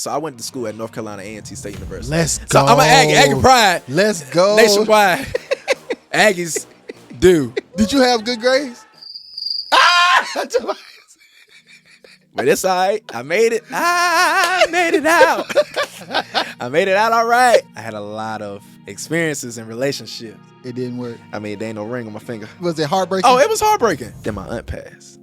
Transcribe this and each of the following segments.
So I went to school at North Carolina A&T State University. Let's go. So I'm an Aggie. Aggie pride. Let's go. Nationwide. Aggies do. Did you have good grades? Tobias. But it's all right. I made it. I made it out. I made it out all right. I had a lot of experiences in relationships. It didn't work. I mean, there ain't no ring on my finger. Was it heartbreaking? Oh, it was heartbreaking. Then my aunt passed.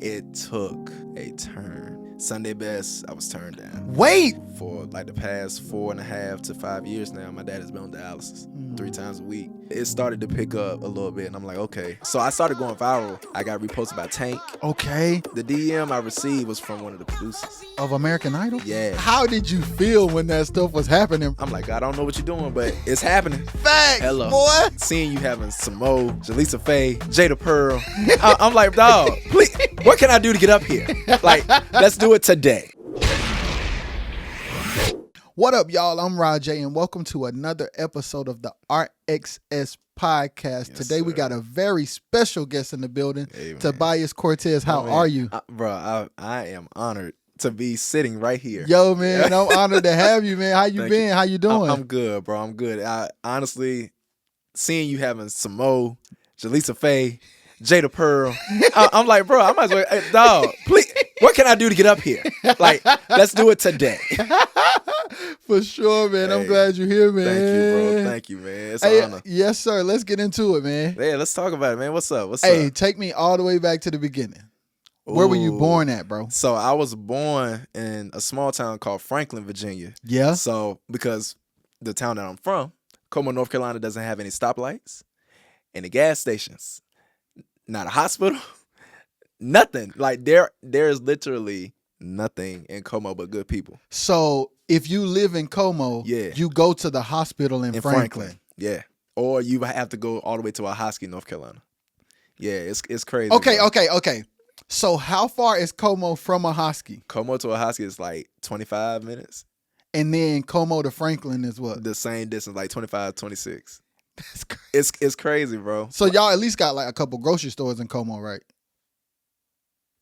It took a turn. Sunday best, I was turned down. Wait. For like the past 4.5 to 5 years now, my dad has been on dialysis 3 times a week. It started to pick up a little bit, and I'm like, okay. So I started going viral. I got reposted by Tank. Okay. The DM I received was from one of the producers. Of American Idol? Yeah. How did you feel when that stuff was happening? I'm like, I don't know what you're doing, but it's happening. Facts, Hello. boy. Seeing you having Samo, Jaleesa Faye, Jada Pearl. I'm like, dog, please, what can I do to get up here? Like, let's do it today. What up, y'all? I'm Rajay, and welcome to another episode of the RXS Podcast. Yes, Today, we sir. got a very special guest in the building, Hey, man. Tobias Cortez. How Man, are you? Bro, I am honored to be sitting right here. Yo, man, I'm honored to have you, man. How you Thank been? you. How you doing? I'm good, bro. I'm good. I honestly, seeing you having Samo, Jaleesa Faye, Jada Pearl, I'm like, bro, I might as well, hey, dog, please, what can I do to get up here? Like, let's do it today. For sure, man. I'm Hey, glad you're here, man. Thank you, bro. Thank you, man. It's Hey, an honor. yes, sir. Let's get into it, man. Yeah, let's talk about it, man. What's up? What's Hey, up? take me all the way back to the beginning. Where were you Ooh. born at, bro? So I was born in a small town called Franklin, Virginia. Yeah. So because the town that I'm from, Como, North Carolina, doesn't have any stoplights, any gas stations, not a hospital, nothing. Like there is literally nothing in Como but good people. So if you live in Como, Yeah. you go to the hospital in Franklin. Yeah. Or you have to go all the way to Ahoskie, North Carolina. Yeah, it's crazy. Okay, bro. okay. So how far is Como from Ahoskie? Como to Ahoskie is like 25 minutes. And then Como to Franklin is what? The same distance, like 25, 26. That's crazy. It's crazy, bro. So y'all at least got like a couple grocery stores in Como, right?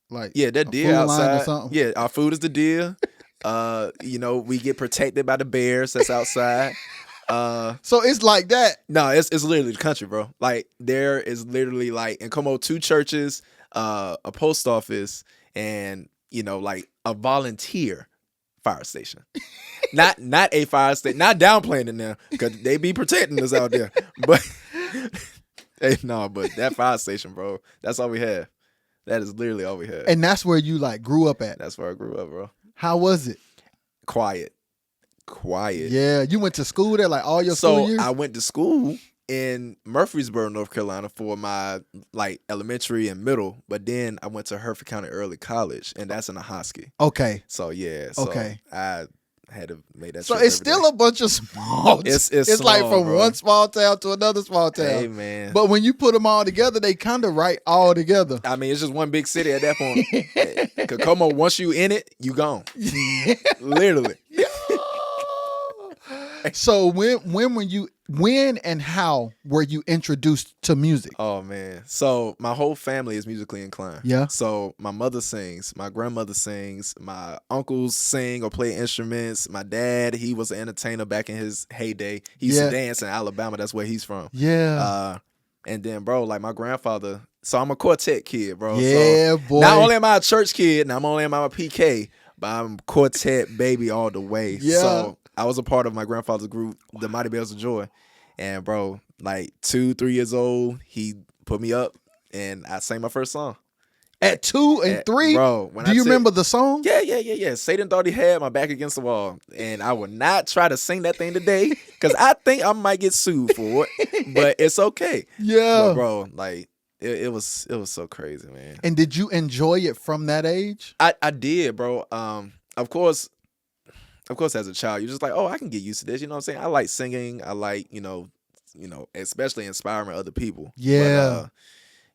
Like Yeah, that a deer food line or outside. something? Yeah, our food is the deer. We get protected by the bears that's outside. So it's like that. No, it's literally the country, bro. Like there is literally like in Como 2 churches, a post office, and like a volunteer fire station. not a fire station. Not downplaying it now because they be protecting us out there. But hey, no, but that fire station, bro. That's all we have. That is literally all we have. And that's where you like grew up at. That's where I grew up, bro. How was it? Quiet. Yeah, you went to school there like all your school years? I went to school in Murfreesboro, North Carolina for my like elementary and middle, but then I went to Hereford County Early College, and that's in Ahoskie. Okay. So yeah, Okay. I had to make that. So trip it's every still day. a bunch of small. It's like small, from bro. one small town to another small town. Hey man, But when you put them all together, they kind of right all together. I mean it's just one big city at that point. Cause Como, once you in it, you gone. Literally. So when and how were you introduced to music? Oh man. So my whole family is musically inclined. Yeah. So my mother sings, my grandmother sings, my uncles sing or play instruments. My dad, he was an entertainer back in his heyday. He used Yeah. to dance in Alabama. That's where he's from. Yeah. And then bro, like my grandfather, so I'm a quartet kid, bro. Yeah, so boy. Not only am I a church kid, not only am I a PK, but I'm quartet baby all the way. Yeah. So I was a part of my grandfather's group, the Mighty Bells of Joy. And bro, like 2-3 years old, he put me up and I sang my first song. At 2 and 3? Bro, when Do I you said- remember the song? Yeah. Satan thought he had my back against the wall. And I would not try to sing that thing today because I think I might get sued for it. But it's okay. Yeah. But bro, like it was so crazy, man. And did you enjoy it from that age? I did, bro. Of course, as a child, you're just like, oh, I can get used to this. You know what I'm saying? I like singing. I like, especially inspiring other people. Yeah.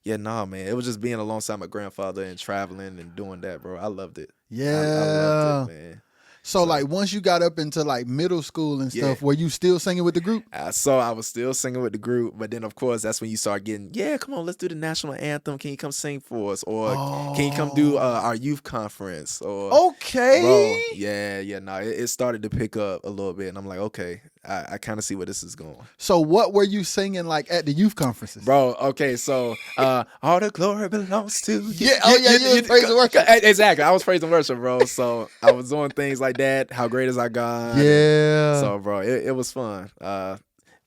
But, nah, man. It was just being alongside my grandfather and traveling and doing that, bro. I loved it. Yeah. I loved it, man. So like once you got up into like middle school and stuff, were you still singing with the group? So I was still singing with the group, but then of course that's when you start getting, come on, let's do the national anthem. Can you come sing for us? Or can you come do our youth conference? Or okay, bro, it started to pick up a little bit, and I'm like, okay, I kind of see where this is going. So what were you singing like at the youth conferences, bro? Okay, so all the glory belongs to you. You was praise and worship. Exactly, I was praise and worship, bro. So I was doing things like that. How great is our God? Yeah. So, bro, it was fun.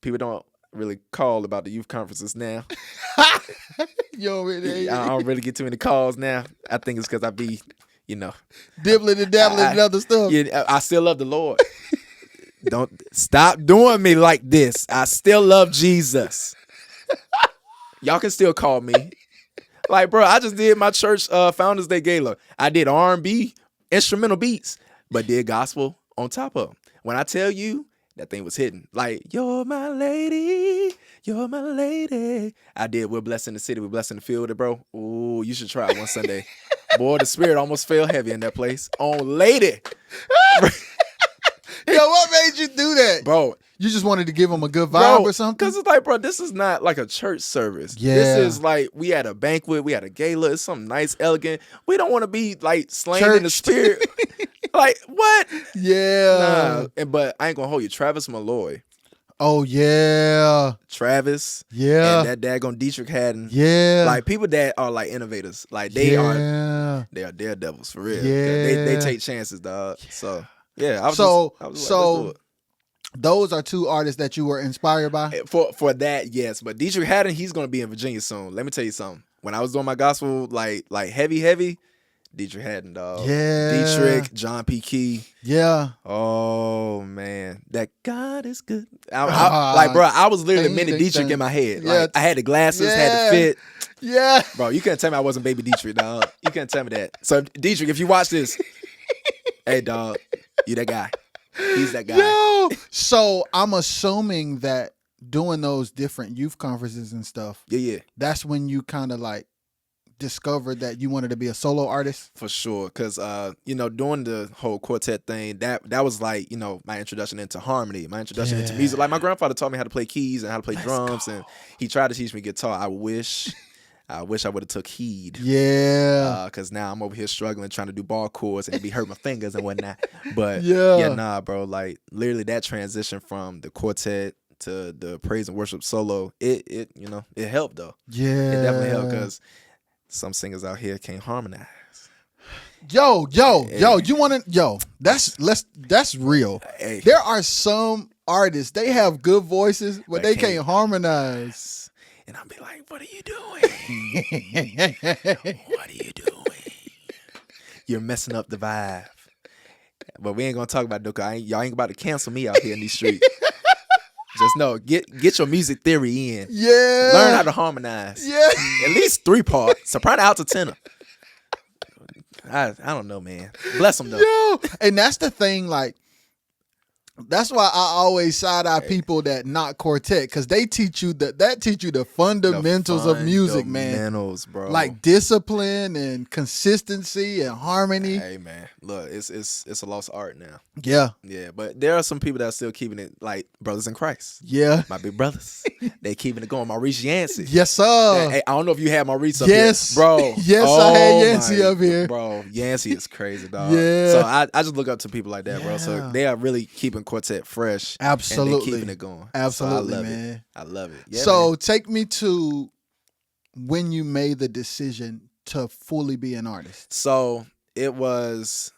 People don't really call about the youth conferences now. I don't really get too many calls now. I think it's because I be, dibbling and dabbling and other stuff. Yeah, I still love the Lord. Don't stop doing me like this. I still love Jesus. Y'all can still call me. Like, bro, I just did my church Founders Day Gala. I did R&B, instrumental beats, but did gospel on top of them. When I tell you, that thing was hitting. Like, you're my lady, you're my lady. I did We're Blessed in the City, We're Blessed in the Field, bro. Ooh, you should try it one Sunday. Boy, the spirit almost fell heavy in that place. On lady. Yo, what made you do that? Bro. You just wanted to give them a good vibe or something? Because it's like, bro, this is not like a church service. Yeah. This is like, we had a banquet, we had a gala, it's something nice, elegant. We don't want to be like slain in the spirit. Like, what? Yeah. Nah. But I ain't going to hold you. Travis Malloy. Oh, yeah. Travis. Yeah. And that daggone Dietrich Haddon. Yeah. Like, people that are like innovators. Like, they are daredevils, for real. Yeah. They take chances, dog. So, yeah. I was like, let's do it. Those are two artists that you were inspired by? For that, yes. But Dietrich Haddon, he's going to be in Virginia soon. Let me tell you something. When I was doing my gospel, like heavy, Dietrich Haddon, dog. Yeah. Dietrich, John P. Key. Yeah. Oh, man. That God is good. Like, bro, I was literally Minnie Dietrich in my head. Yeah. Like, I had the glasses, had the fit. Yeah. Bro, you couldn't tell me I wasn't baby Dietrich, dog. You couldn't tell me that. So, Dietrich, if you watch this, hey, dog, you that guy. He's that guy. Yo. So, I'm assuming that doing those different youth conferences and stuff, that's when you kind of like discovered that you wanted to be a solo artist? For sure, because doing the whole quartet thing, that was like, my introduction into harmony, my introduction into music. Like, my grandfather taught me how to play keys and how to play drums, and he tried to teach me guitar. I wish I would have took heed. Yeah. Because now I'm over here struggling trying to do bar chords and it be hurt my fingers and whatnot. But bro, like literally that transition from the quartet to the praise and worship solo, it helped though. Yeah. It definitely helped because some singers out here can't harmonize. Yo, you want to, that's real. Hey. There are some artists, they have good voices, but they can't harmonize. And I'll be like, what are you doing? What are you doing? You're messing up the vibe. But we ain't going to talk about it. Y'all ain't about to cancel me out here in these streets. Just know, get your music theory in. Yeah. Learn how to harmonize. Yeah. At least 3 parts. Soprano, alto, tenor. I don't know, man. Bless them, though. Yo. And that's the thing, like, that's why I always side eye people that not quartet, because they teach you the fundamentals of music, man. Fundamentals, bro. Like discipline and consistency and harmony. Hey, man, look, it's a lost art now. Yeah, but there are some people that are still keeping it, like brothers in Christ. Yeah, my big brothers, they keeping it going. Maurice Yancey. Yes, sir. Hey, I don't know if you had Maurice up yes, here, bro. Yes, I had Yancey up here, bro. Yancey is crazy, dog. Yeah. So I just look up to people like that, bro. So they are really keeping quartet fresh. Absolutely, and keeping it going. Absolutely, so man. I love it. Yeah, so man. Take me to when you made the decision to fully be an artist. So it was,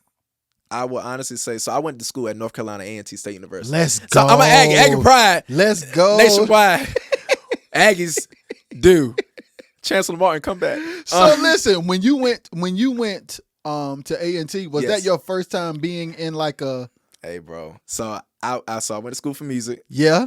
I would honestly say, so I went to school at North Carolina A&T State University. Let's go. So I'm an Aggie pride. Let's go. Nationwide. Aggies do. Chancellor Martin, come back. So listen, when you went to A&T, was that your first time being in like a? Hey, bro. So I went to school for music. Yeah.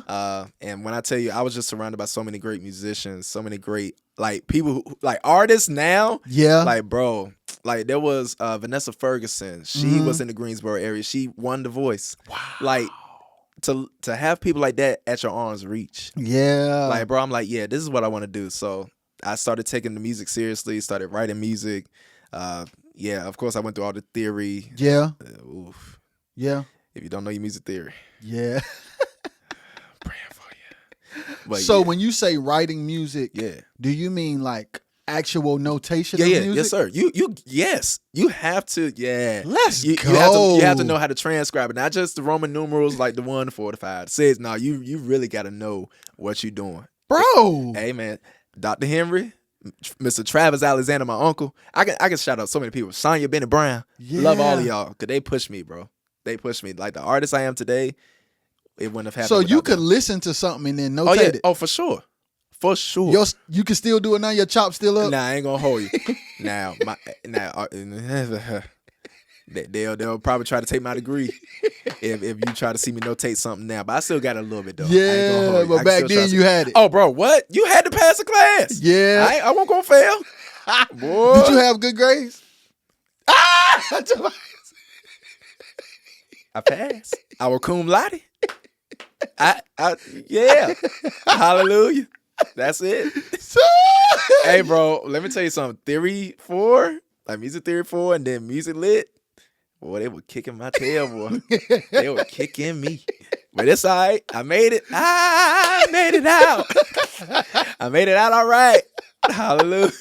And when I tell you, I was just surrounded by so many great musicians, so many great like people who, like artists now. Yeah. Like, bro, like there was Vanessa Ferguson. She was in the Greensboro area. She won The Voice. Wow. Like to have people like that at your arm's reach. Yeah. Like, bro, I'm like, yeah, this is what I want to do. So I started taking the music seriously, started writing music. Of course I went through all the theory. Yeah. Oof. Yeah. If you don't know your music theory. Yeah. Praying for you. But so when you say writing music, do you mean like actual notation of music? Yes, sir. Yes. You have to, Let's go. You have to know how to transcribe it. Not just the Roman numerals like the 1 to 4 to 5. It says, no, you really got to know what you're doing. Bro. Hey, man. Dr. Henry, Mr. Travis Alexander, my uncle. I can shout out so many people. Sonya Bennett Brown. Yeah. Love all of y'all. Because they pushed me, bro. They pushed me. Like the artist I am today, it wouldn't have happened. So you could listen to something and then notate it. Oh, for sure. For sure. You can still do it now? Your chop's still up? Nah, I ain't gonna hold you. They'll probably try to take my degree if you try to see me notate something now. But I still got a little bit though. Yeah, but back then you had it. Oh, bro, what? You had to pass the class. Yeah. I won't gonna fail. Boy. Did you have good grades? I passed. I was cum laude. Yeah. Hallelujah. That's it. Hey, bro, let me tell you something. Theory 4, like music theory 4, and then music lit. Boy, they were kicking my tail, boy. They were kicking me. But it's all right. I made it. I made it out. I made it out all right. Hallelujah.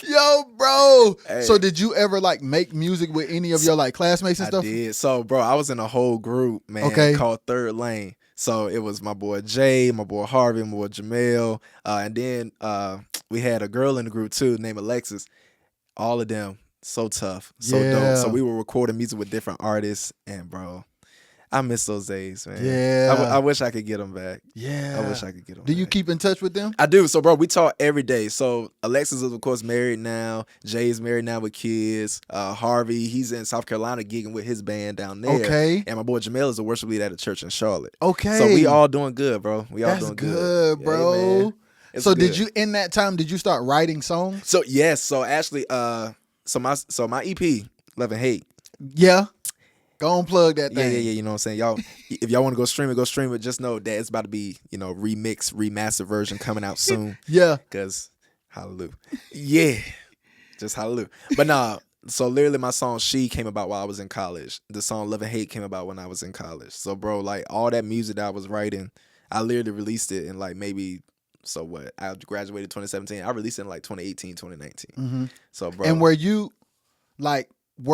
Yo, bro. Hey. So did you ever like make music with any of your like classmates and stuff? I did. So, bro, I was in a whole group, man, called Third Lane. So it was my boy Jay, my boy Harvey, my boy Jamel, and then we had a girl in the group too named Alexis. All of them so tough, so dope. So we were recording music with different artists, and bro, I miss those days, man. Yeah. I wish I could get them back. Yeah. I wish I could get them back. Do you keep in touch with them? I do. So, bro, we talk every day. So, Alexis is, of course, married now. Jay's married now with kids. Harvey, he's in South Carolina gigging with his band down there. Okay. And my boy Jamel is a worship leader at a church in Charlotte. Okay. So, we all doing good, bro. We all That's doing good, bro. Yeah, so, did you, in that time, did you start writing songs? So, yes. So, actually, so my EP, Love and Hate. Yeah. Go and plug that thing. Yeah. You know what I'm saying? Y'all, if y'all want to go stream it. Just know that it's about to be, remix, remastered version coming out soon. Yeah. Because, hallelujah. Yeah. Just hallelujah. But nah, so literally my song She came about while I was in college. The song Love and Hate came about when I was in college. So, bro, like all that music that I was writing, I literally released it in like maybe, so what? I graduated 2017. I released it in like 2018, 2019. Mm-hmm. So, bro. And were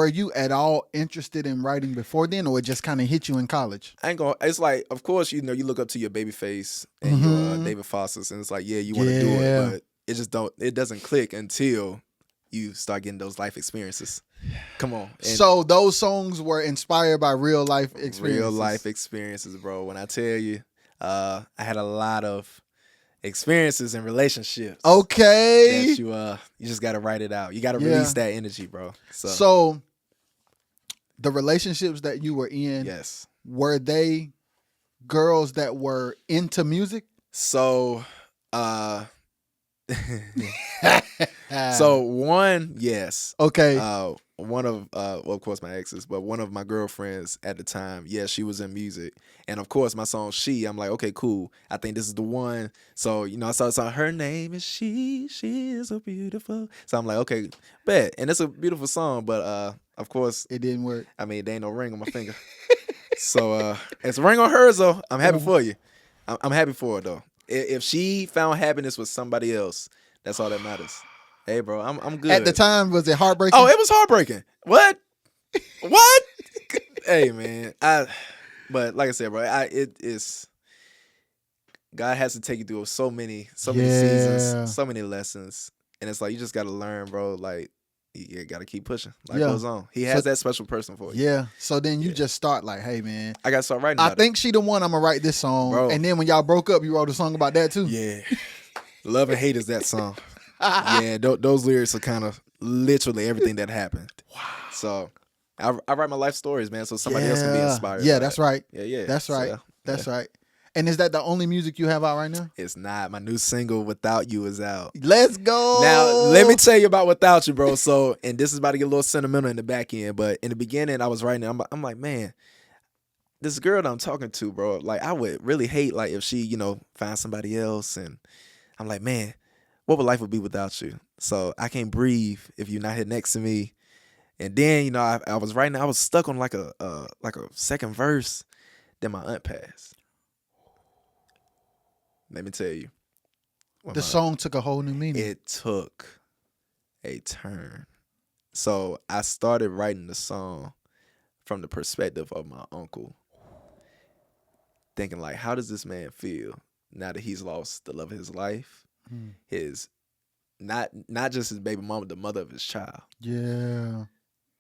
you at all interested in writing before then, or it just kind of hit you in college? It's like, of course, you look up to your Babyface and your David Foster's, and it's like, you want to do it, but it doesn't click until you start getting those life experiences. Come on. So those songs were inspired by real life experiences. Real life experiences, bro. When I tell you, I had a lot of experiences and relationships. Okay. That you just got to write it out. You got to release that energy, bro. So the relationships that you were in, yes, were they girls that were into music? So so one, yes. Okay. One of of course my exes, but one of my girlfriends at the time, she was in music. And of course my song She, I'm like, okay, cool. I think this is the one. So, I saw the song, her name is She is so beautiful. So I'm like, okay, bet. And it's a beautiful song, but of course it didn't work. I mean, there ain't no ring on my finger. So it's a ring on hers though. I'm happy for you. I'm happy for her though. If she found happiness with somebody else, that's all that matters. Hey, bro, I'm good. At the time, was it heartbreaking? Oh, it was heartbreaking. What? Hey, man. But like I said, bro, it is. God has to take you through so many seasons, so many lessons, and it's like you just got to learn, bro. Like you got to keep pushing. Life goes on. He has that special person for you. Yeah. So then you just start like, hey, man, I got to start writing. I think she the one. I'm gonna write this song, bro. And then when y'all broke up, you wrote a song about that too. Yeah. Love and Hate is that song. Yeah, those lyrics are kind of literally everything that happened. Wow. So I write my life stories, man, so somebody else can be inspired. Yeah, that's right. Yeah. That's right. That's right. And is that the only music you have out right now? It's not. My new single, Without You, is out. Let's go. Now, let me tell you about Without You, bro. So, and this is about to get a little sentimental in the back end, but in the beginning, I was writing, I'm like, man, this girl that I'm talking to, bro, like, I would really hate, like, if she, found somebody else, and I'm like, man, what would life be without you? So I can't breathe if you're not here next to me. And then, you know, I was writing, I was stuck on like a second verse. Then my aunt passed. Let me tell you. The song took a whole new meaning. It took a turn. So I started writing the song from the perspective of my uncle. Thinking like, how does this man feel now that he's lost the love of his life? His not just his baby mama, the mother of his child. Yeah.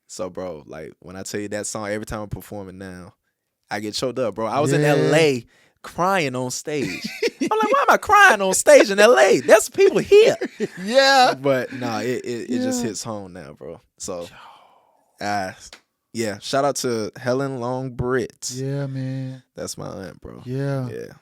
So, bro, like, when I tell you that song, every time I'm performing now, I get choked up, bro. I was in L.A. crying on stage. I'm like, why am I crying on stage in L.A.? There's people here. Yeah. But, no, it just hits home now, bro. So, yeah, shout out to Helen Long Britt. Yeah, man. That's my aunt, bro. Yeah. Yeah.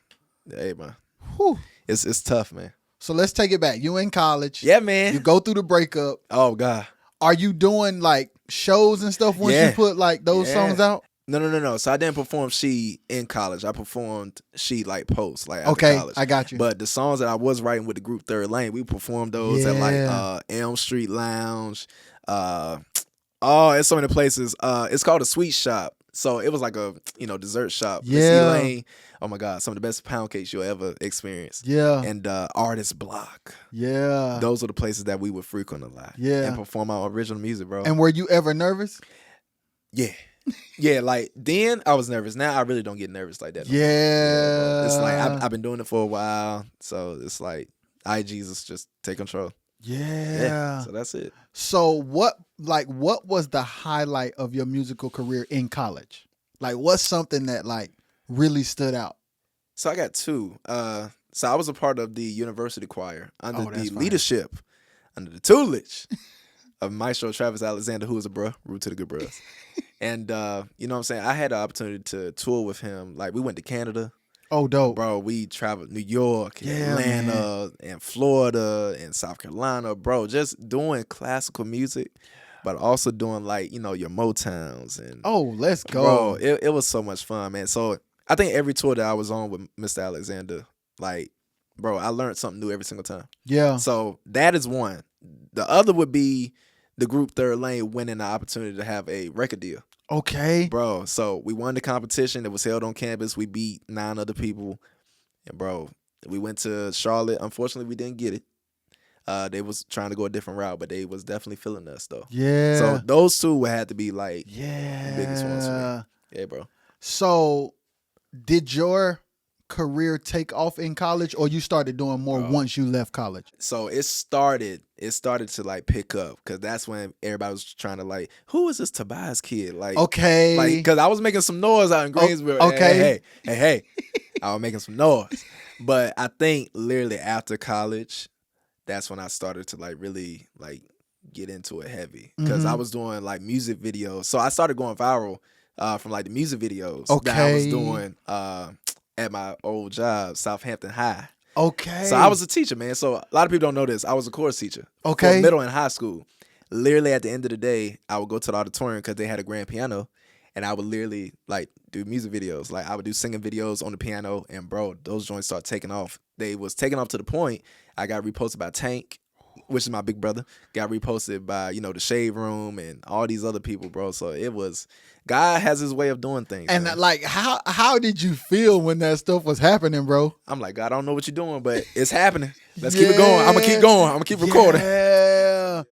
Hey, man. Whew. It's tough, man. So let's take it back. You in college. Yeah, man. You go through the breakup. Oh, God. Are you doing like shows and stuff once you put like those songs out? No. So I didn't perform She in college. I performed She like post, like after college. I got you. But the songs that I was writing with the group Third Lane, we performed those at like Elm Street Lounge. It's so many places. It's called a Sweet Shop. So it was like a dessert shop. Yeah. Lane. Oh my God, some of the best pound cakes you'll ever experience. Yeah. And Artist Block. Yeah. Those are the places that we would frequent a lot. Yeah. And perform our original music, bro. And were you ever nervous? Yeah. Yeah, like then I was nervous. Now I really don't get nervous like that. Yeah. It's like I've been doing it for a while. So it's like, Jesus, just take control. Yeah. So that's it. So what was the highlight of your musical career in college? Like what's something that like really stood out? So I got two. So I was a part of the university choir under the leadership, under the tutelage of Maestro Travis Alexander, who is a bruh, root to the good bros. And you know what I'm saying? I had the opportunity to tour with him. Like we went to Canada. Oh, dope. Bro, we traveled New York, and Atlanta, and Florida, and South Carolina, bro, just doing classical music, but also doing like, your Motowns. And let's go. Bro, it was so much fun, man. So I think every tour that I was on with Mr. Alexander, like, bro, I learned something new every single time. Yeah. So that is one. The other would be the group Third Lane winning the opportunity to have a record deal. Okay. Bro, so we won the competition. It was held on campus. We beat 9 other people. And, bro, we went to Charlotte. Unfortunately, we didn't get it. They was trying to go a different route, but they was definitely feeling us, though. Yeah. So those two would have to be, like, the biggest ones for me. Yeah, bro. So did your career take off in college, or you started doing more once you left college? So it started to like pick up, because that's when everybody was trying to like, who is this Tobias kid? Like, like, because I was making some noise out in Greensboro. Okay. Hey, I was making some noise. But I think literally after college, that's when I started to like really like get into it heavy, because I was doing like music videos. So I started going viral from like the music videos that I was doing at my old job, Southampton High. Okay. So I was a teacher, man. So a lot of people don't know this. I was a chorus teacher. Okay. For middle and high school. Literally at the end of the day, I would go to the auditorium because they had a grand piano, and I would literally like do music videos. Like I would do singing videos on the piano, and bro, those joints started taking off. They was taking off to the point I got reposted by Tank, which is my big brother. Got reposted by, the Shade Room and all these other people, bro. So it was, God has his way of doing things. And man. like, how did you feel when that stuff was happening, bro? I'm like, God, I don't know what you're doing, but it's happening. Let's keep it going. I'm going to keep going. I'm going to keep recording. Yeah.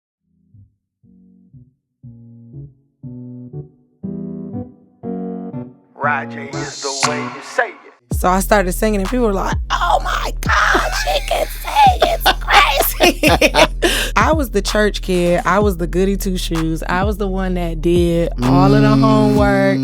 Roger is the way you say it. So I started singing, and people were like, oh my God, she can sing. It's crazy. I was the church kid. I was the goody two shoes. I was the one that did all of the homework.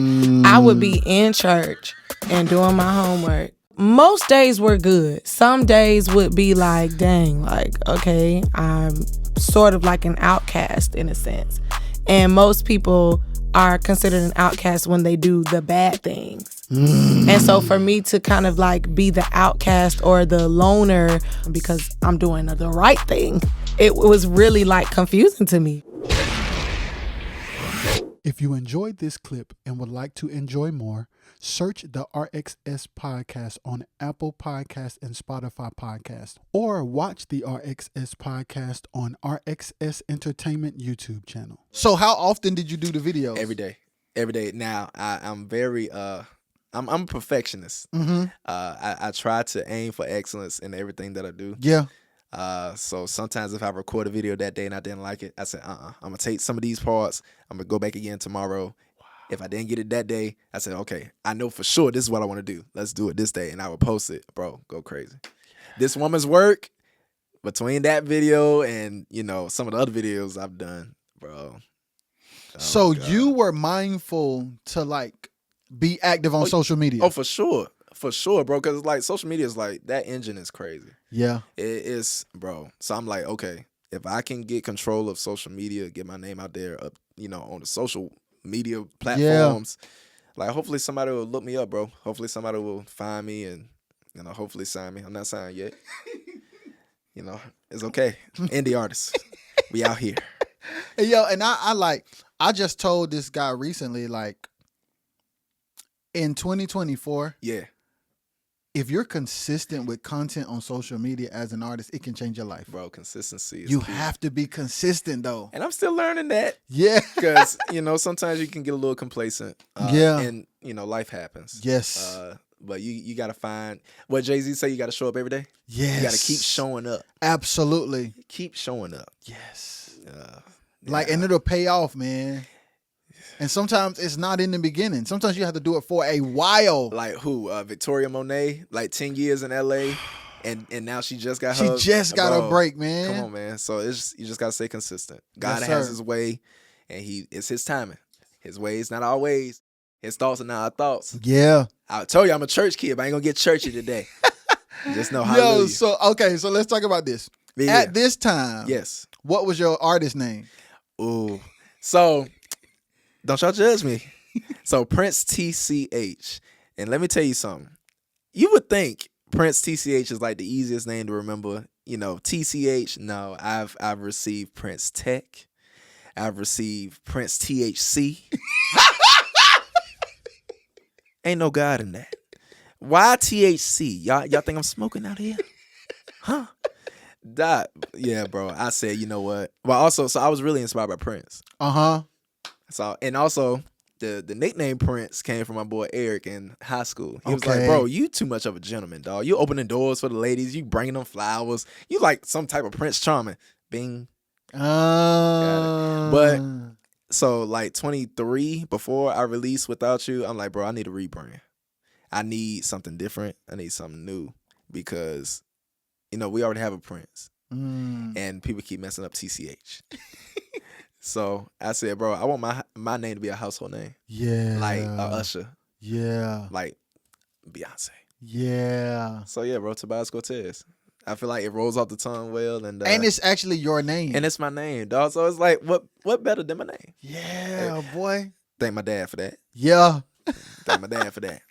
I would be in church and doing my homework. Most days were good. Some days would be like, dang, like, okay, I'm sort of like an outcast in a sense. And most people are considered an outcast when they do the bad things. And so for me to kind of like be the outcast or the loner because I'm doing the right thing, it was really like confusing to me. If you enjoyed this clip and would like to enjoy more, search the RXS Podcast on Apple Podcast and Spotify Podcast, or watch the RXS Podcast on RXS Entertainment YouTube channel. So how often did you do the videos? Every day. Every day. Now, I'm very, I'm a perfectionist. Mm-hmm. I try to aim for excellence in everything that I do. Yeah. So sometimes if I record a video that day and I didn't like it, I said, I'm going to take some of these parts. I'm going to go back again tomorrow. Wow. If I didn't get it that day, I said, okay, I know for sure this is what I want to do. Let's do it this day. And I would post it. Bro, go crazy. This woman's work between that video and, you know, some of the other videos I've done, bro. So you were mindful to like be active on social media? Oh, for sure. For sure, bro. Because like social media is like, that engine is crazy. Yeah. It is, bro. So I'm like, okay, if I can get control of social media, get my name out there, you know, on the social media platforms, like hopefully somebody will look me up, bro. Hopefully somebody will find me and, you know, hopefully sign me. I'm not signed yet. You know, it's okay. Indie artists. We out here. Hey, yo, and I just told this guy recently, like, in 2024, yeah, if you're consistent with content on social media as an artist, it can change your life. Bro, consistency is You key. have to be consistent, though. And I'm still learning that. Yeah. Because, you know, sometimes you can get a little complacent. Yeah. And, you know, life happens. Yes. But you got to find, what Jay-Z say, you got to show up every day? Yes. You got to keep showing up. Absolutely. Keep showing up. Yes. Yeah. And it'll pay off, man. And sometimes it's not in the beginning. Sometimes you have to do it for a while. Like who? Victoria Monet, like 10 years in LA, and now she just got She her. just got bro, a break, man. Come on, man. So you just gotta stay consistent. God Yes, has sir. his way, and it's his timing. His ways, not our ways. His thoughts are not our thoughts. Yeah. I told you I'm a church kid, but I ain't gonna get churchy today. Just know how. Yo, so let's talk about this. Yeah. At this time, Yes. what was your artist name? Ooh. So don't y'all judge me. So Prince TCH. And let me tell you something. You would think Prince TCH is like the easiest name to remember. You know, TCH. No, I've received Prince Tech. I've received Prince THC. Ain't no God in that. Why THC? Y'all think I'm smoking out here? Huh? Yeah, bro. I said, you know what? Well, also, so I was really inspired by Prince. Uh-huh. So, and also the nickname Prince came from my boy Eric in high school. He was Okay. like, bro, you too much of a gentleman, dog. You opening doors for the ladies. You bringing them flowers. You like some type of Prince Charming. Bing. But so like 23, before I release Without You, I'm like, bro, I need a rebrand. I need something different. I need something new because, you know, we already have a Prince and people keep messing up TCH. So I said, bro, I want my name to be a household name. Yeah. Like Usher. Yeah. Like Beyonce. Yeah. So yeah, bro, Tobias Cortez. I feel like it rolls off the tongue well. And it's actually your name. And it's my name, dog. So it's like, what better than my name? Yeah, boy. Thank my dad for that. Yeah. Thank my dad for that.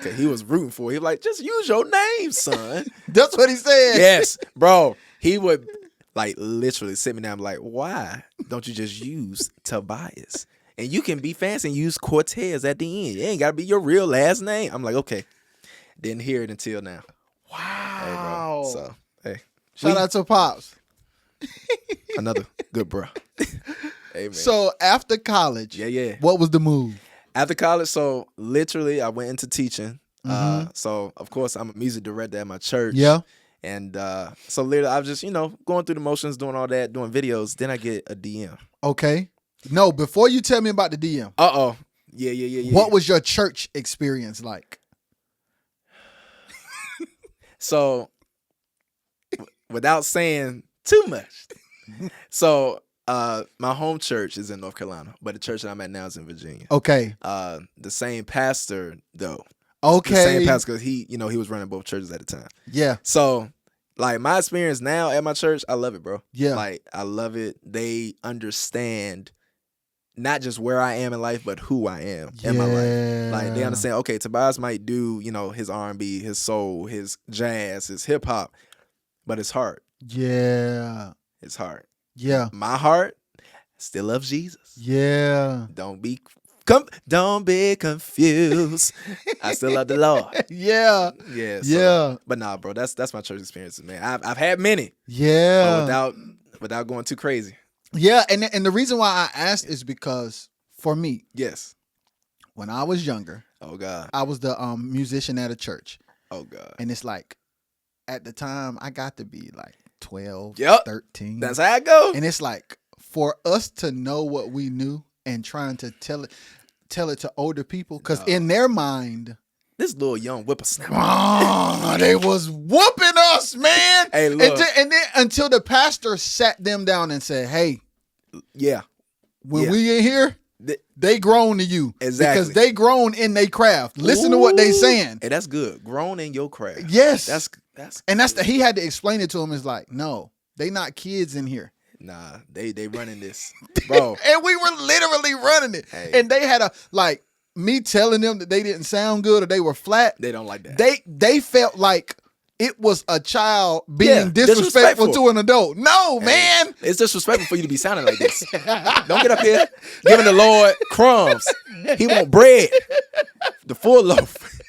Cause he was rooting for it. He was like, just use your name, son. That's what he said. Yes, bro. He would like literally sit me down and be like, why don't you just use Tobias? And you can be fancy and use Cortez at the end. It ain't gotta be your real last name. I'm like, okay. Didn't hear it until now. Wow. Hey, bro. So, hey. Shout out to Pops. Another good bro. Hey, man. So after college, yeah. what was the move? After college, so literally I went into teaching. So of course I'm a music director at my church. Yeah. And so literally I was just, you know, going through the motions, doing all that, doing videos. Then I get a DM. Okay. No, before you tell me about the DM. Uh-oh. Yeah. What was your church experience like? So without saying too much. So my home church is in North Carolina, but the church that I'm at now is in Virginia. Okay. The same pastor though. Okay. The same pastor because he was running both churches at the time. Yeah. So like my experience now at my church, I love it, bro. Yeah. Like I love it. They understand not just where I am in life, but who I am in my life. Like they understand, okay, Tobias might do, you know, his R&B, his soul, his jazz, his hip hop, but his heart. Yeah. His heart. Yeah. My heart still love Jesus. Yeah. Don't be confused. I still love the Lord. Yeah. Yeah. Yeah. But nah, bro, that's my church experiences, man. I've had many, Yeah. but without going too crazy. Yeah. And the reason why I asked is because for me, Yes. when I was younger, Oh God. I was the musician at a church. Oh God. And it's like, at the time, I got to be like 12, Yep. 13. That's how it go. And it's like, for us to know what we knew and trying to tell it to older people, because in their mind, This little young whippersnapper. they was whooping us, man. Hey, look. And then until the pastor sat them down and said, hey, Yeah. when Yeah. we in here, they grown to you. Exactly. Because they grown in their craft. Listen to what they Ooh. saying. Hey, that's good. Grown in your craft. Yes. That's He had to explain it to him. It's like, no, they not kids in here. nah, they running this. Bro. And we were literally running it. Hey. And they had me telling them that they didn't sound good or they were flat. They don't like that. They felt like it was a child being Yeah, disrespectful disrespectful. to an adult. No, Hey, man. it's disrespectful for you to be sounding like this. Don't get up here giving the Lord crumbs. He want bread, the full loaf.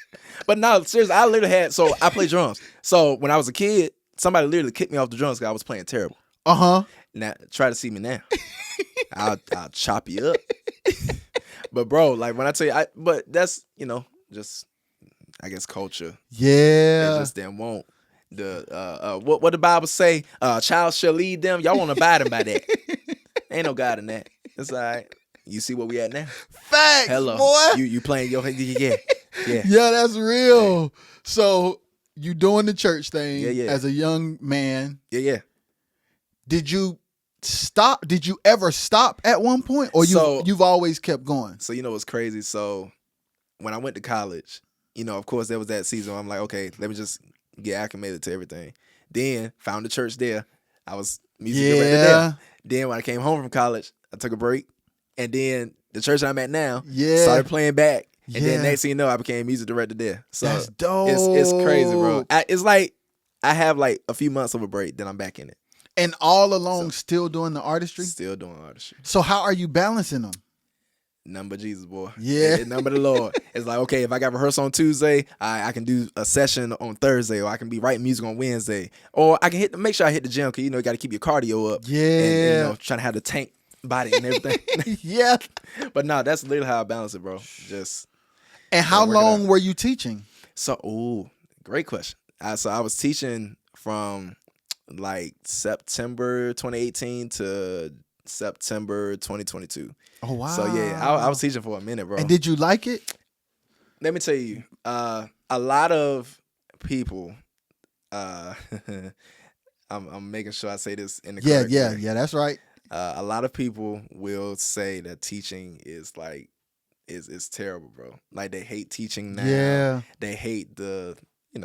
But no, seriously, I literally I play drums. So when I was a kid, somebody literally kicked me off the drums because I was playing terrible. Uh-huh. Now try to see me now. I'll chop you up. But bro, like when I tell you, but that's just I guess culture. Yeah. They just didn't want the what the Bible say? Child shall lead them. Y'all want to abide them by that. Ain't no God in that. It's all right. You see where we at now? Facts, Hello, boy. You playing your yeah. Yeah, that's real. So you doing the church thing Yeah. as a young man. Yeah. Did you stop? Did you ever stop at one point? Or you've always kept going? So what's crazy? So when I went to college, of course there was that season where I'm like, okay, let me just get acclimated to everything. Then found the church there. I was music director there. Then when I came home from college, I took a break. And then the church I'm at now started playing back. And then next thing you know, I became music director there. So that's dope. It's crazy, bro. It's like I have like a few months of a break, then I'm back in it. And all along still doing the artistry? Still doing artistry. So how are you balancing them? None but Jesus, boy. Yeah. None but the Lord. It's like, okay, if I got rehearsal on Tuesday, I can do a session on Thursday, or I can be writing music on Wednesday. Or I can make sure I hit the gym, because you got to keep your cardio up. Yeah. And trying to have the tank body and everything. Yeah. But no, that's literally how I balance it, bro. And how long were you teaching? So, great question. So I was teaching from like September 2018 to September 2022. Oh, wow. So yeah, I was teaching for a minute, bro. And did you like it? Let me tell you, a lot of people, I'm making sure I say this in the correct way. Yeah, that's right. A lot of people will say that teaching is like, is terrible, bro. Like they hate teaching now. Yeah. They hate the,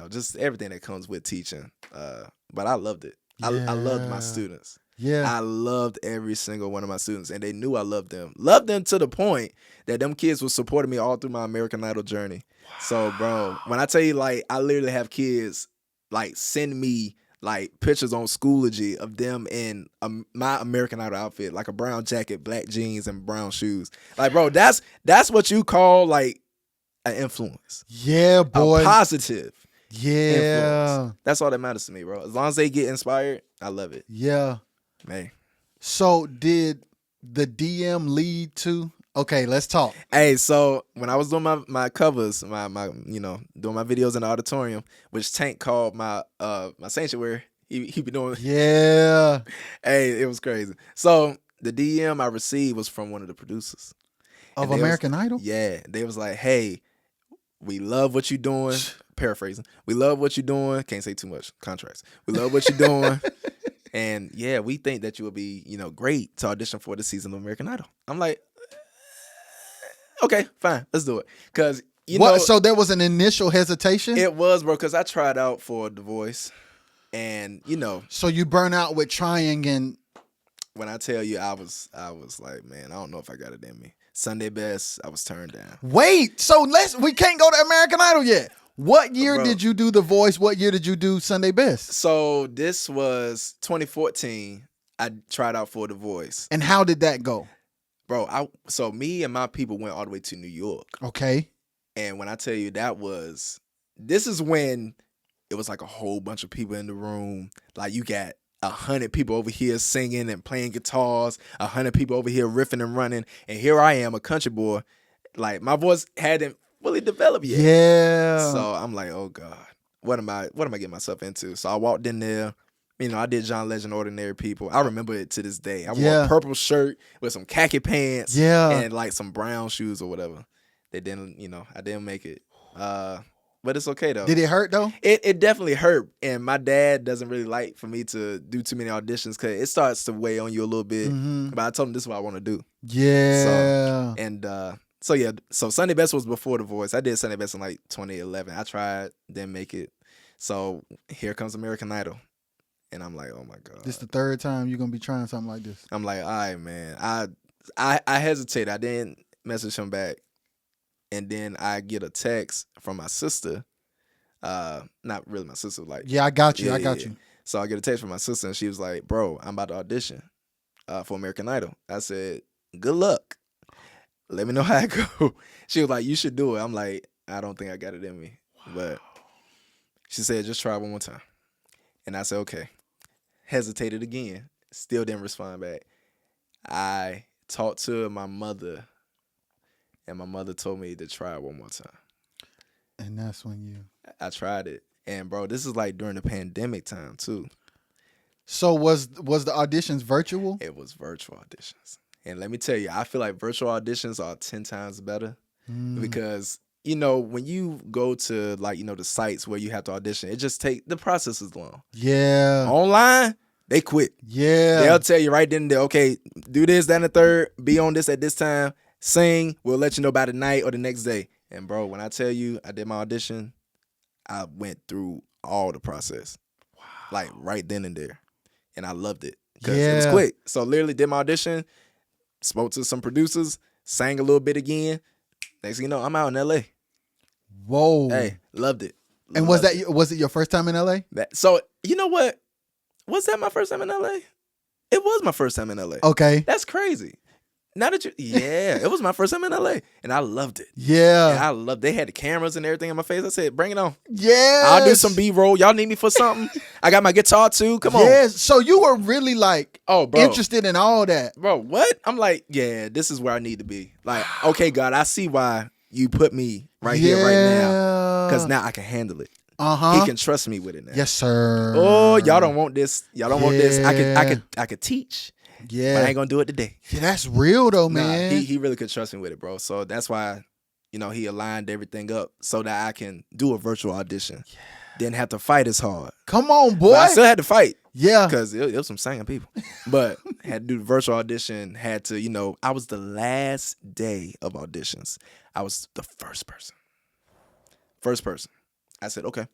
just everything that comes with teaching. But I loved it. I loved my students. Yeah. I loved every single one of my students, and they knew I loved them. Loved them to the point that them kids were supporting me all through my American Idol journey. Wow. So, bro, when I tell you, like, I literally have kids, like, send me, like, pictures on Schoology of them in my American Idol outfit, like a brown jacket, black jeans, and brown shoes. Like, bro, that's what you call, like, an influence. Yeah, boy. A positive influence. That's all that matters to me, bro. As long as they get inspired, I love it. Yeah. Hey. So did the DM lead to? Okay, let's talk. Hey, so when I was doing my covers, my doing my videos in the auditorium, which Tank called my sanctuary, he be doing. Yeah. Hey, it was crazy. So the DM I received was from one of the producers of American Idol. Yeah, they was like, "Hey, we love what you're doing." Paraphrasing, we love what you're doing. Can't say too much. Contracts. We love what you're doing. And yeah, we think that you will be, great to audition for this season of American Idol. I'm like, okay, fine, let's do it. Because so there was an initial hesitation. It was, bro, because I tried out for The Voice, and So you burn out with trying, and when I tell you, I was like, man, I don't know if I got it in me. Sunday Best, I was turned down. Wait, so we can't go to American Idol yet. What year did you do The Voice? What year did you do Sunday Best? So this was 2014. I tried out for The Voice. And how did that go? Bro, so me and my people went all the way to New York. Okay. And when I tell you this is when it was like a whole bunch of people in the room. Like you got 100 people over here singing and playing guitars, 100 people over here riffing and running. And here I am, a country boy. Like my voice hadn't fully developed yet. Yeah. So I'm like, oh God, what am I getting myself into? So I walked in there. You know, I did John Legend, Ordinary People. I remember it to this day. I wore a purple shirt with some khaki pants and like some brown shoes or whatever. They didn't, I didn't make it. But it's okay though. Did it hurt though? It definitely hurt. And my dad doesn't really like for me to do too many auditions because it starts to weigh on you a little bit. Mm-hmm. But I told him this is what I want to do. Yeah. So Sunday Best was before The Voice. I did Sunday Best in like 2011. I tried, didn't make it. So here comes American Idol. And I'm like, oh my God. This the third time you're gonna be trying something like this. I'm like, all right, man. I hesitated. I didn't message him back. And then I get a text from my sister. Not really my sister, like yeah, I got you. I got you. So I get a text from my sister and she was like, bro, I'm about to audition for American Idol. I said, good luck. Let me know how it go. She was like, you should do it. I'm like, I don't think I got it in me. Wow. But she said, just try one more time. And I said, okay. Hesitated again. Still didn't respond back. I talked to my mother, and my mother told me to try it one more time. And that's when I tried it. And, bro, this is like during the pandemic time, too. So was the auditions virtual? It was virtual auditions. And let me tell you, I feel like virtual auditions are 10 times better because, when you go to, like, the sites where you have to audition, the process is long. Yeah. Online, they quit. Yeah. They'll tell you right then and there, okay, do this, that, and the third, be on this at this time, sing, we'll let you know by the night or the next day. And, bro, when I tell you I did my audition, I went through all the process. Wow. Like, right then and there. And I loved it because it was quick. So, literally did my audition, spoke to some producers, sang a little bit again. Next thing you know, I'm out in L.A. Whoa. Hey, loved it. And was it your first time in L.A.? So, you know what? Was that my first time in L.A.? It was my first time in L.A. Okay. That's crazy. Now that it was my first time in L.A. And I loved it. Yeah. And they had the cameras and everything in my face. I said, bring it on. Yeah. I'll do some B-roll. Y'all need me for something? I got my guitar too. Come on. Yes. So you were really like interested in all that. Bro, what? I'm like, yeah, this is where I need to be. Like, okay, God, I see why you put me right here, right now. Because now I can handle it. He can trust me with it now. Yes, sir. Oh, y'all don't want this. Y'all don't want this. I could teach. Yeah. But I ain't gonna do it today. Yeah, that's real though, man. He really could trust me with it, bro. So that's why, he aligned everything up so that I can do a virtual audition. Yeah. Didn't have to fight as hard. Come on, boy. But I still had to fight. Yeah. Because it was some singing people. But had to do the virtual audition, had to, I was the last day of auditions. I was the first person. First person. I said, okay.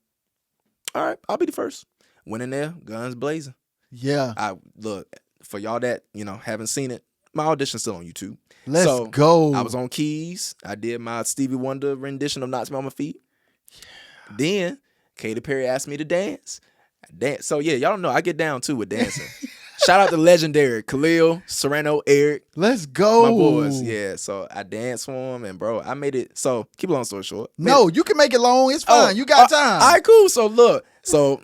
All right, I'll be the first. Went in there, guns blazing. Yeah. Look, for y'all that, haven't seen it, my audition's still on YouTube. Let's go. I was on keys. I did my Stevie Wonder rendition of Knocks Me on My Feet. Yeah. Then Katy Perry asked me to dance. I dance. So yeah, y'all don't know, I get down too with dancing. Shout out to legendary Khalil, Serrano, Eric. Let's go. My boys. Yeah. So I danced for them and bro, I made it. So keep a long story short. No, you can make it long. It's fine. You got time. All right, cool. So look. So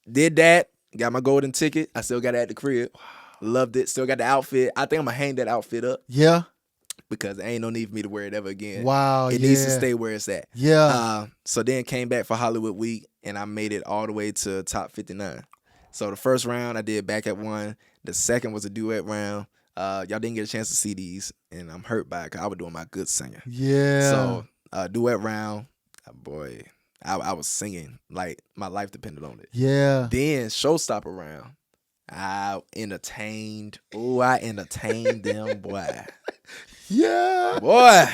did that. Got my golden ticket. I still got it at the crib. Loved it. Still got the outfit. I think I'm going to hang that outfit up. Yeah. Because there ain't no need for me to wear it ever again. Wow. It needs to stay where it's at. Yeah. So then came back for Hollywood Week and I made it all the way to top 59. So the first round I did back at one. The second was a duet round. Y'all didn't get a chance to see these and I'm hurt by it because I was doing my good singing. Yeah. So duet round, boy, I was singing like my life depended on it. Yeah. Then showstopper round. I entertained them, boy. Yeah. Boy.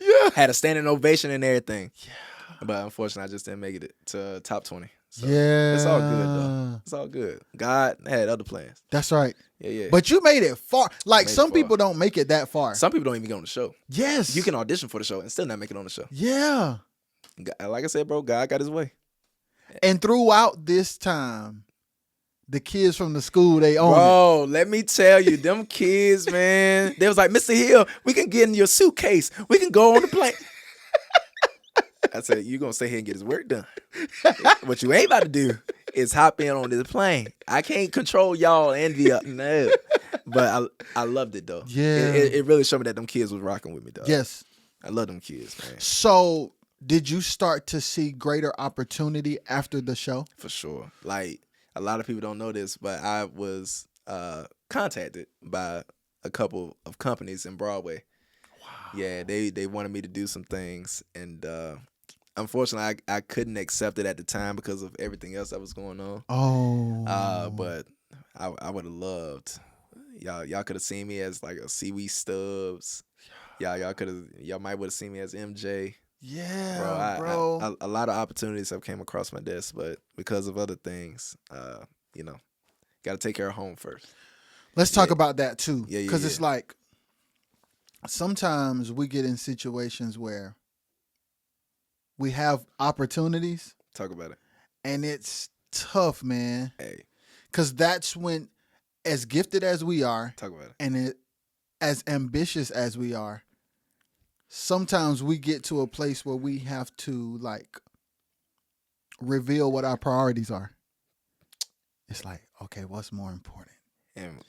Yeah. Had a standing ovation and everything. Yeah. But unfortunately, I just didn't make it to top 20. So yeah. It's all good, though. It's all good. God had other plans. That's right. Yeah. But you made it far. Like, some people don't make it that far. Some people don't even get on the show. Yes. You can audition for the show and still not make it on the show. Yeah. Like I said, bro, God got his way. And throughout this time, the kids from the school, they own it. Bro, let me tell you, them kids, man, they was like, Mr. Hill, we can get in your suitcase. We can go on the plane. I said, you going to stay here and get his work done. What you ain't about to do is hop in on this plane. I can't control y'all envy up. No. But I loved it, though. Yeah. It really showed me that them kids was rocking with me, dog. Yes. I love them kids, man. So, did you start to see greater opportunity after the show? For sure. Like, a lot of people don't know this, but I was contacted by a couple of companies in Broadway. Wow. Yeah, they wanted me to do some things, and unfortunately, I couldn't accept it at the time because of everything else that was going on. Oh. But I would have loved. Y'all could have seen me as like a Seaweed Stubbs. Y'all might would have seen me as MJ. Yeah, bro. A lot of opportunities have came across my desk, but because of other things, got to take care of home first. Let's talk about that too. Yeah. Because it's like sometimes we get in situations where we have opportunities. Talk about it. And it's tough, man. Hey. Because that's when, as gifted as we are, talk about it. And as ambitious as we are, sometimes we get to a place where we have to like reveal what our priorities are. It's like, okay, what's more important? And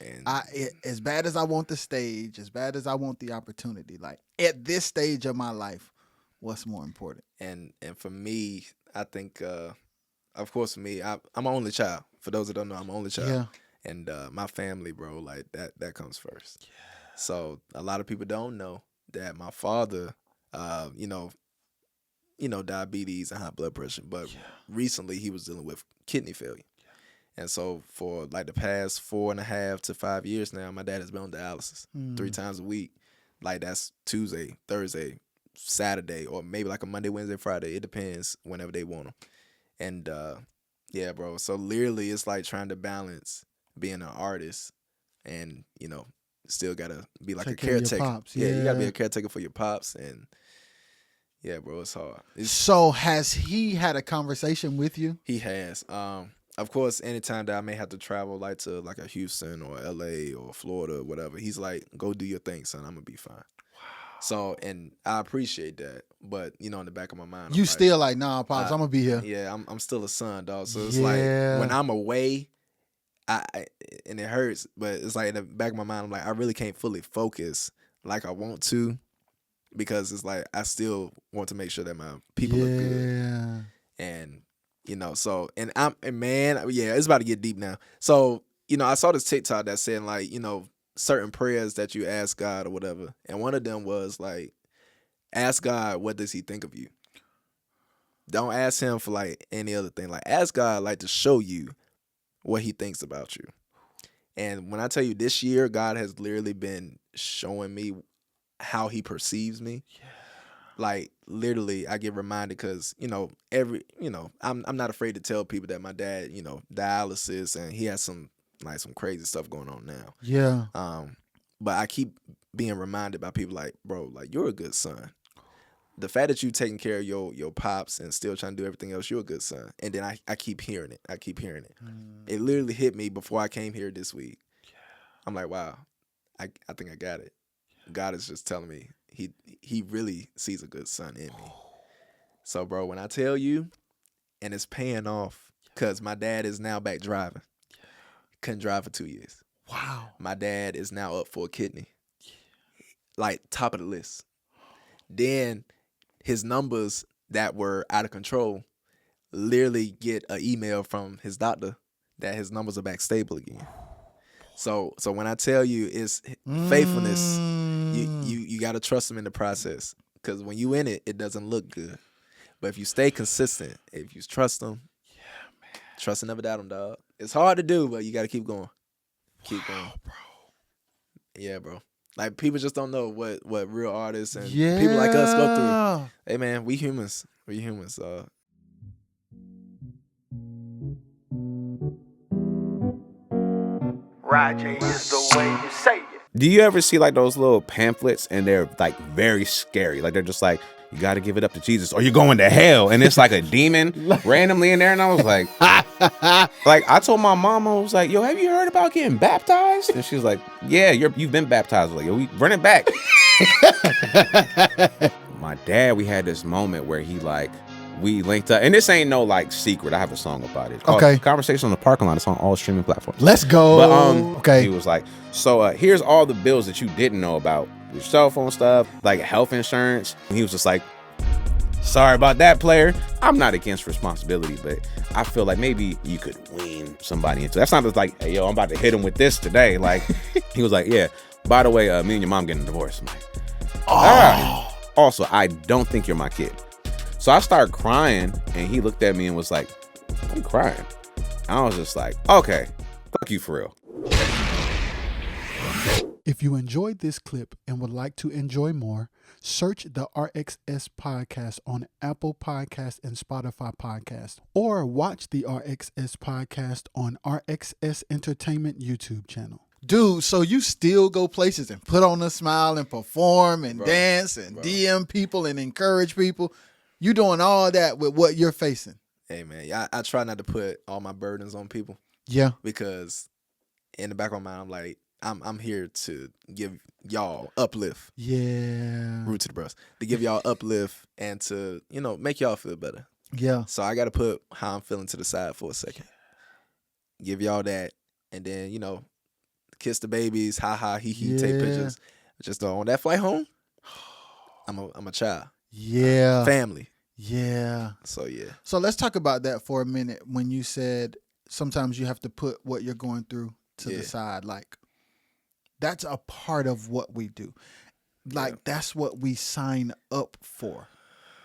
as bad as I want the stage, as bad as I want the opportunity, like at this stage of my life, what's more important? And for me, I think, of course, for me, I'm an only child. For those that don't know, I'm an only child. Yeah. And my family, bro, like that comes first. Yeah. So a lot of people don't know that my father, diabetes and high blood pressure, but recently he was dealing with kidney failure. Yeah. And so for like the past 4.5 to 5 years now, my dad has been on dialysis 3 times a week. Like that's Tuesday, Thursday, Saturday, or maybe like a Monday, Wednesday, Friday. It depends whenever they want them. And yeah, bro. So literally it's like trying to balance being an artist and, still gotta be like take a caretaker. Pops. Yeah, you gotta be a caretaker for your pops, and yeah, bro, it's hard. So has he had a conversation with you? He has. Of course, anytime that I may have to travel like to like a Houston or LA or Florida or whatever, he's like, go do your thing, son. I'm gonna be fine. Wow. So, and I appreciate that, but in the back of my mind, you still like, nah, pops, I'm gonna be here. Yeah, I'm still a son, dog. So it's like when I'm away, and it hurts, but it's like in the back of my mind, I'm like, I really can't fully focus like I want to, because it's like I still want to make sure that my people are good. And it's about to get deep now. So I saw this TikTok that said like certain prayers that you ask God or whatever, and one of them was like, ask God, what does He think of you? Don't ask Him for like any other thing. Like ask God like to show you what He thinks about you. And when I tell you this year, God has literally been showing me how He perceives me. Yeah. Like literally I get reminded because, I'm not afraid to tell people that my dad, dialysis, and he has some crazy stuff going on now. Yeah. But I keep being reminded by people like, bro, like you're a good son. The fact that you taking care of your pops and still trying to do everything else, you're a good son. And then I keep hearing it. It literally hit me before I came here this week. Yeah. I'm like, wow, I think I got it. Yeah. God is just telling me he really sees a good son in me. So, bro, when I tell you, and it's paying off, because my dad is now back driving. Yeah. Couldn't drive for 2 years. Wow. My dad is now up for a kidney. Yeah. Like top of the list. Then his numbers that were out of control literally get an email from his doctor that his numbers are back stable again. So when I tell you it's faithfulness, you got to trust him in the process, because when you in it, it doesn't look good. But if you stay consistent, if you trust him, trust and never doubt him, dog. It's hard to do, but you got to keep going. Keep going, bro. Yeah, bro. Like, people just don't know what real artists and people like us go through. Hey, man, we humans. We humans. Roger is the way you say it. Do you ever see like those little pamphlets and they're like very scary? Like they're just like, you got to give it up to Jesus or you're going to hell. And it's like a demon randomly in there. And I was like, Like, I told my mom, I was like, yo, have you heard about getting baptized? And she was like, yeah, you've been baptized. I was like, yo, we run it back. My dad, we had this moment where we linked up, and this ain't no like secret. I have a song about it. It's called Okay. Conversation on the Parking Lot. It's on all streaming platforms. Let's go. But okay. he was like, so here's all the bills that you didn't know about, your cell phone stuff, like health insurance. And he was just like, sorry about that, player. I'm not against responsibility, but I feel like maybe you could wean somebody into it. That's not just like, hey, yo, I'm about to hit him with this today. Like, he was like, yeah, by the way, me and your mom getting a divorce. I'm like, also, I don't think you're my kid. So I started crying, and he looked at me and was like, I'm crying. I was just like, okay, fuck you for real. If you enjoyed this clip and would like to enjoy more, search the RXS Podcast on Apple Podcasts and Spotify Podcasts, or watch the RXS Podcast on RXS Entertainment YouTube channel. Dude, so you still go places and put on a smile and perform and dance and DM people and encourage people. You doing all that with what you're facing. Hey, man, I try not to put all my burdens on people. Yeah. Because in the back of my mind, I'm like, I'm here to give y'all uplift. Yeah. Root to the bros. To give y'all uplift and to, make y'all feel better. Yeah. So I got to put how I'm feeling to the side for a second. Give y'all that. And then, kiss the babies, he, take pictures. Just on that flight home, I'm a child. Yeah. Family. Yeah. So, yeah. So let's talk about that for a minute when you said sometimes you have to put what you're going through to the side. Like, that's a part of what we do. Like, that's what we sign up for.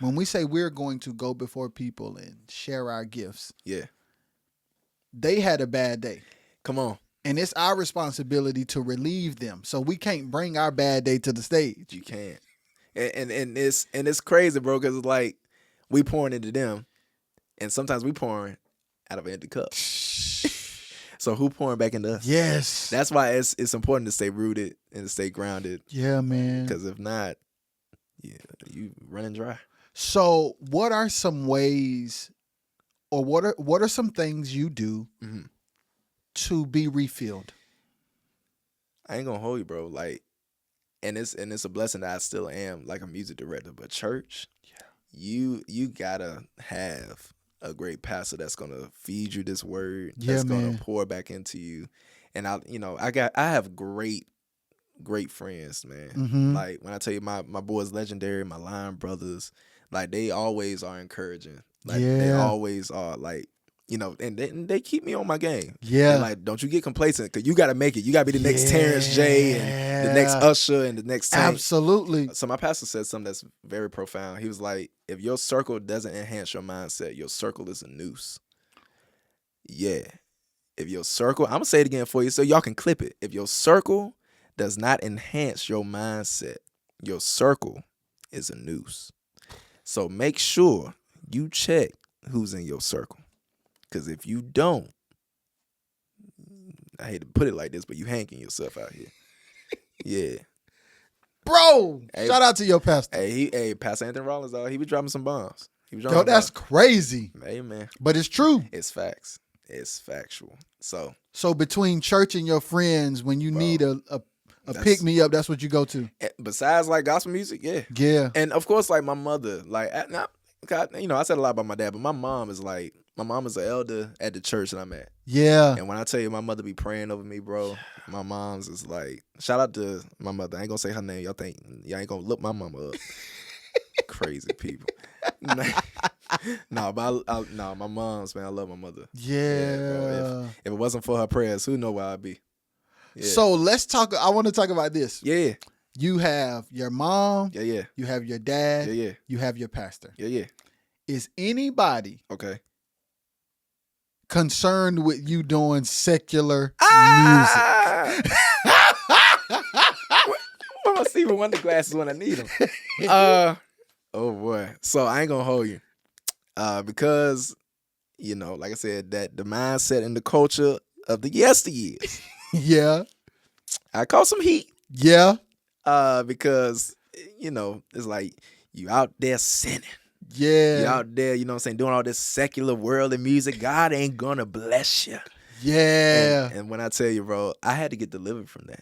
When we say we're going to go before people and share our gifts. Yeah. They had a bad day. Come on. And it's our responsibility to relieve them. So we can't bring our bad day to the stage. You can't. And it's crazy, bro, because it's like we pouring into them, and sometimes we pouring out of an empty cup. So who pouring back into us? Yes. That's why it's important to stay rooted and to stay grounded. Yeah, man. Because if not, you running dry. So what are some ways, or what are some things you do to be refilled? I ain't gonna hold you, bro. Like, and it's a blessing that I still am like a music director. But church, you gotta have a great pastor that's gonna feed you this word, that's gonna pour back into you. And I have great friends, man. Mm-hmm. Like, when I tell you my boys legendary, my line brothers, like, they always are encouraging. Like, they always are, like, and they keep me on my game. Yeah. And like, don't you get complacent, because you got to make it. You got to be the next Terrence J and the next Usher and the next Tank. Absolutely. So my pastor said something that's very profound. He was like, if your circle doesn't enhance your mindset, your circle is a noose. Yeah. If your circle, I'm going to say it again for you so y'all can clip it. If your circle does not enhance your mindset, your circle is a noose. So make sure you check who's in your circle. Because if you don't, I hate to put it like this, but you hanking yourself out here. Yeah. Bro, shout out to your pastor. Hey, Pastor Anthony Rollins, he was dropping some bombs. Yo, that's crazy. Hey, man. But it's true. It's facts. It's factual. So between church and your friends, when you need a pick-me-up, that's what you go to. Besides, like, gospel music, yeah. Yeah. And, of course, like, my mother, like, I said a lot about my dad, but my mom is an elder at the church that I'm at. Yeah. And when I tell you my mother be praying over me, bro, my mom's is like, shout out to my mother. I ain't gonna say her name. Y'all think y'all ain't gonna look my mama up. Crazy people. No, but my mom's, man, I love my mother. Yeah. Bro. If it wasn't for her prayers, who know where I'd be? Yeah. So let's talk. I want to talk about this. Yeah. You have your mom. Yeah. You have your dad. Yeah. You have your pastor. Yeah. Is anybody okay concerned with you doing secular music? Where my Stephen Wonder glasses when I need them? Oh boy. So I ain't gonna hold you, because like I said, that the mindset and the culture of the yesteryears. Yeah. I caught some heat. Yeah. Because it's like you out there sinning. Yeah. You out there, you know what I'm saying, doing all this secular world and music. God ain't gonna bless you. Yeah. And when I tell you, bro, I had to get delivered from that.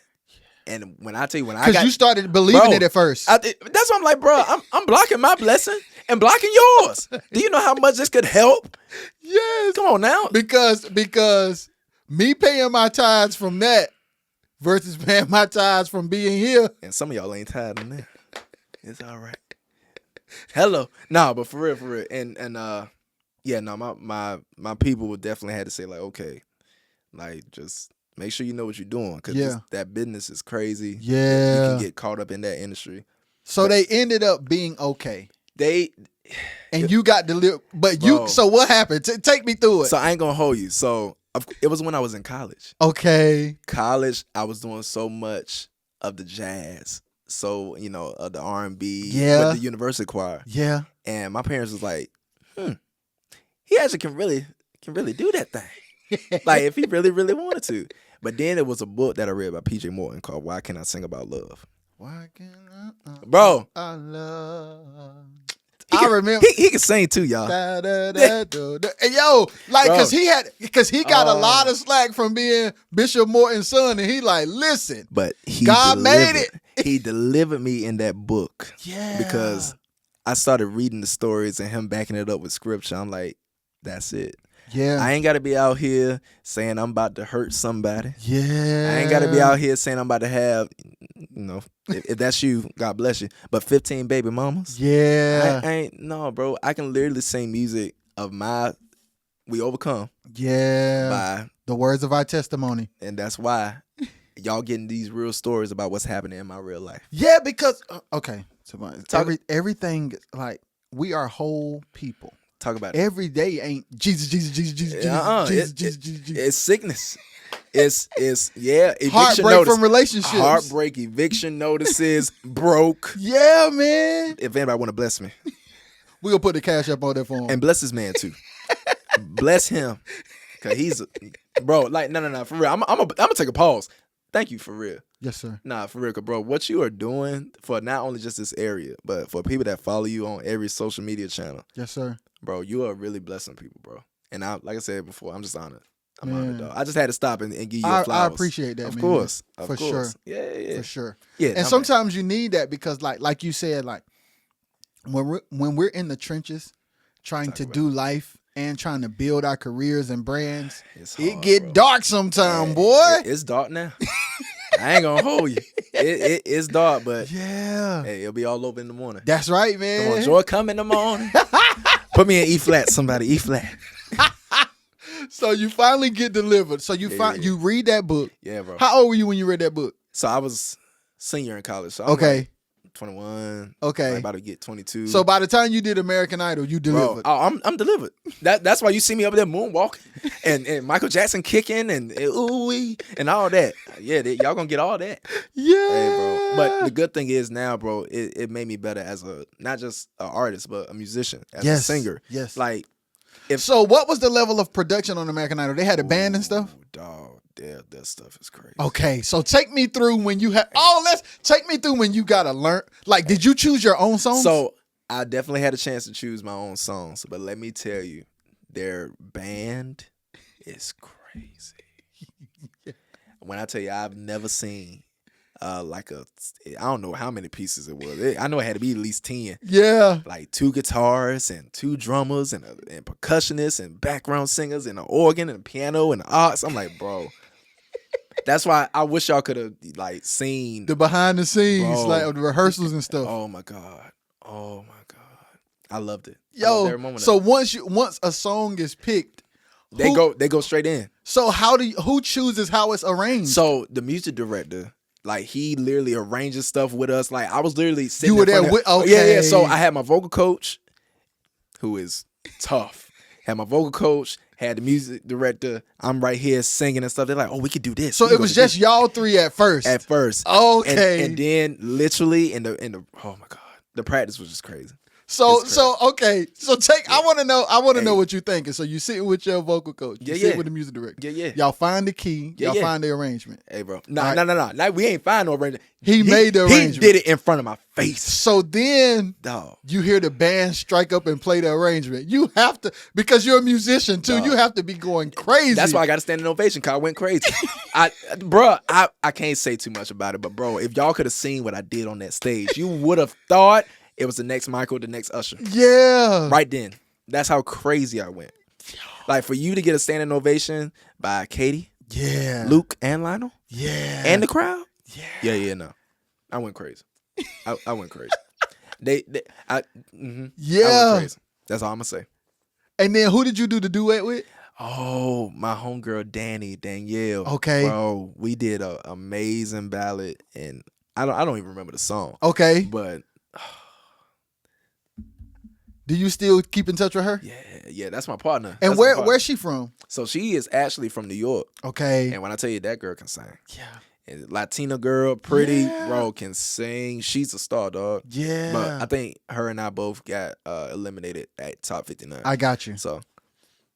And when I tell you, when I Because got, you started believing Bro, it at first. that's why I'm like, bro, I'm blocking my blessing and blocking yours. Do you know how much this could help? Yes. Come on now. Because me paying my tithes from that versus paying my tithes from being here. And some of y'all ain't tired of that. It's all right. Hello. No, but for real. And yeah, no, my people would definitely had to say like, okay, like just make sure you know what you're doing, because that business is crazy. Yeah. You can get caught up in that industry. So they ended up being okay. And you got delivered. But Bro. so what happened? Take me through it. So I ain't gonna hold you. So it was when I was in college. Okay. College, I was doing so much of the jazz, so of the R&B, Yeah. with the university choir. Yeah. And my parents was like, he actually can really do that thing. Like if he really, really wanted to. But then it was a book that I read by P.J. Morton called Why Can't I Sing About Love? Why can Bro. I love? I remember he can sing too, y'all. And yo, like, Bro. cause he got a lot of slack from being Bishop Morton's son, and he like, listen, But God made it. He delivered me in that book. Yeah. Because I started reading the stories and him backing it up with scripture. I'm like, that's it. Yeah. I ain't got to be out here saying I'm about to hurt somebody. Yeah. I ain't got to be out here saying I'm about to have, if that's you, God bless you. But 15 baby mamas. Yeah. I ain't, no, bro. I can literally sing music of We Overcome. Yeah. By, the words of our testimony. and that's why y'all getting these real stories about what's happening in my real life. Yeah, because, okay. Tobias, everything, like, we are whole people. Talk about it. Every day ain't Jesus, Jesus, Jesus, Jesus, Jesus, Jesus, Jesus. It's sickness. It's eviction Heartbreak notice. from relationships. Heartbreak, eviction notices, broke. Yeah, man. If anybody want to bless me, We'll put the cash up on there for him. and bless this man too. Bless him, cause he's bro. Like no, for real. I'm gonna take a pause. Thank you for real. Yes, sir. Nah, for real, 'cause, bro. What you are doing for not only just this area, but for people that follow you on every social media channel, Yes, sir. bro, you are really blessing people, bro. And like I said before, I'm just honored. I'm Man. honored, dog. I just had to stop and give you your flowers. I appreciate that, Of man. course. For sure. Yeah. For sure. Yeah. And sometimes you need that because, like you said, like when we're in the trenches trying to do life and trying to build our careers and brands, It's it hard, get bro. dark sometime, Yeah, boy. It's dark now. I ain't gonna hold you. It's dark, but Yeah. hey, it'll be all over in the morning. That's right, man. Come on, joy come in the morning. Put me in E flat, somebody. E flat. So you finally get delivered. So you Yeah. you read that book. Yeah, bro. How old were you when you read that book? So I was senior in college. So I'm Okay. like 21. Okay. Like about to get 22. So by the time you did American Idol, you delivered. Bro, I'm delivered. That's why you see me up there moonwalking and Michael Jackson kicking and ooh-wee and all that. Yeah, y'all gonna get all that. Yeah. Hey, bro. But the good thing is now, bro, it made me better as not just an artist, but a musician, as a singer. Yes. Like, So what was the level of production on American Idol? They had a band and stuff? ooh, dog, that stuff is crazy. Okay, so take me through when you had take me through when you gotta learn. Like, did you choose your own songs? So I definitely had a chance to choose my own songs, but let me tell you, their band is crazy. When I tell you, I've never seen I don't know how many pieces it was. I know it had to be at least 10. Yeah. Like 2 guitars and 2 drummers and percussionists and background singers and an organ and a piano and arts. I'm like, bro. That's why I wish y'all could have like seen The behind the scenes, Bro. like of the rehearsals and stuff. Oh my god. I loved it. I loved every Yo, moment so of it. once a song is picked, they go straight in. So who chooses how it's arranged? So the music director, like he literally arranges stuff with us. Like I was literally sitting. You were in front there of- with- Yeah. So okay. I had my vocal coach, who is tough. Had my vocal coach. Had the music director. I'm right here singing and stuff. They're like, "Oh, we could do this." So We it could was do just this. y'all three at first. At first. Okay. And then literally in the oh my god, the practice was just crazy. Okay. So I want to know Hey. what you think. And so you sitting with your vocal coach. You Yeah, sit yeah. with the music director. Yeah. Y'all find the key. Yeah, Y'all yeah. find the arrangement. Hey, bro. All No. right. Like, we ain't find no arrangement. He made the arrangement. He did it in front of my face. So then Dog. you hear the band strike up and play the arrangement. You have to, because you're a musician too, Dog. you have to be going crazy. That's why I got to stand in ovation, because I went crazy. I can't say too much about it, but bro, if y'all could have seen what I did on that stage, you would have thought it was the next Michael, the next Usher. Yeah. Right then. That's how crazy I went. Like, for you to get a standing ovation by Katie, Yeah. Luke, and Lionel, Yeah. and the crowd. Yeah. Yeah, no. I went crazy. I went crazy. I went crazy. That's all I'm gonna say. And then who did you do the duet with? Oh, my homegirl Danielle. Okay. Bro, we did an amazing ballad, and I don't even remember the song. Okay. But Do you still keep in touch with her? yeah, that's my partner. And That's my partner. where's she from? So she is actually from New York. Okay. And when I tell you that girl can sing. Yeah. And Latina girl, pretty, Yeah. bro, can sing. She's a star, dog. Yeah. But I think her and I both got eliminated at top 59. I got you. So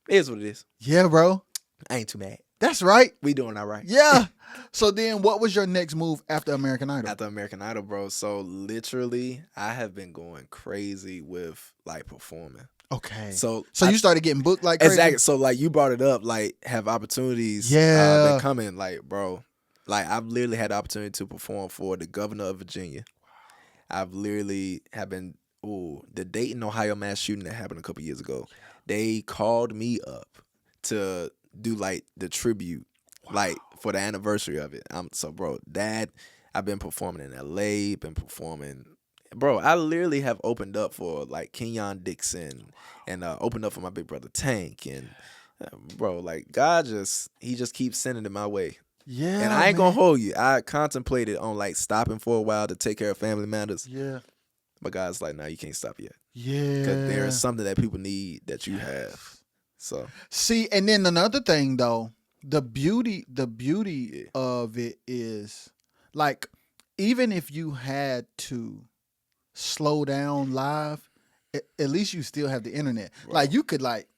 it is what it is. Yeah, bro. I ain't too mad. That's right. We doing all right. Yeah. So then what was your next move after American Idol? After American Idol, bro. So literally, I have been going crazy with like performing. Okay. So you started getting booked like crazy? Exactly. So like you brought it up, like have opportunities been coming, like, bro. Like I've literally had the opportunity to perform for the governor of Virginia. I've literally have been the Dayton, Ohio mass shooting that happened a couple years ago. They called me up to do like the tribute, like for the anniversary of it. Bro, I've been performing in LA, been performing. Bro, I literally have opened up for like Kenyon Dixon and opened up for my big brother Tank. And bro, like God he just keeps sending it my way. Yeah. And I ain't gonna hold you. I contemplated on like stopping for a while to take care of family matters. Yeah. But God's like, no, you can't stop yet. Yeah. Because there is something that people need that you have. So see, and then another thing though, the beauty of it is like, even if you had to slow down live, at least you still have the internet. Right. Like you could like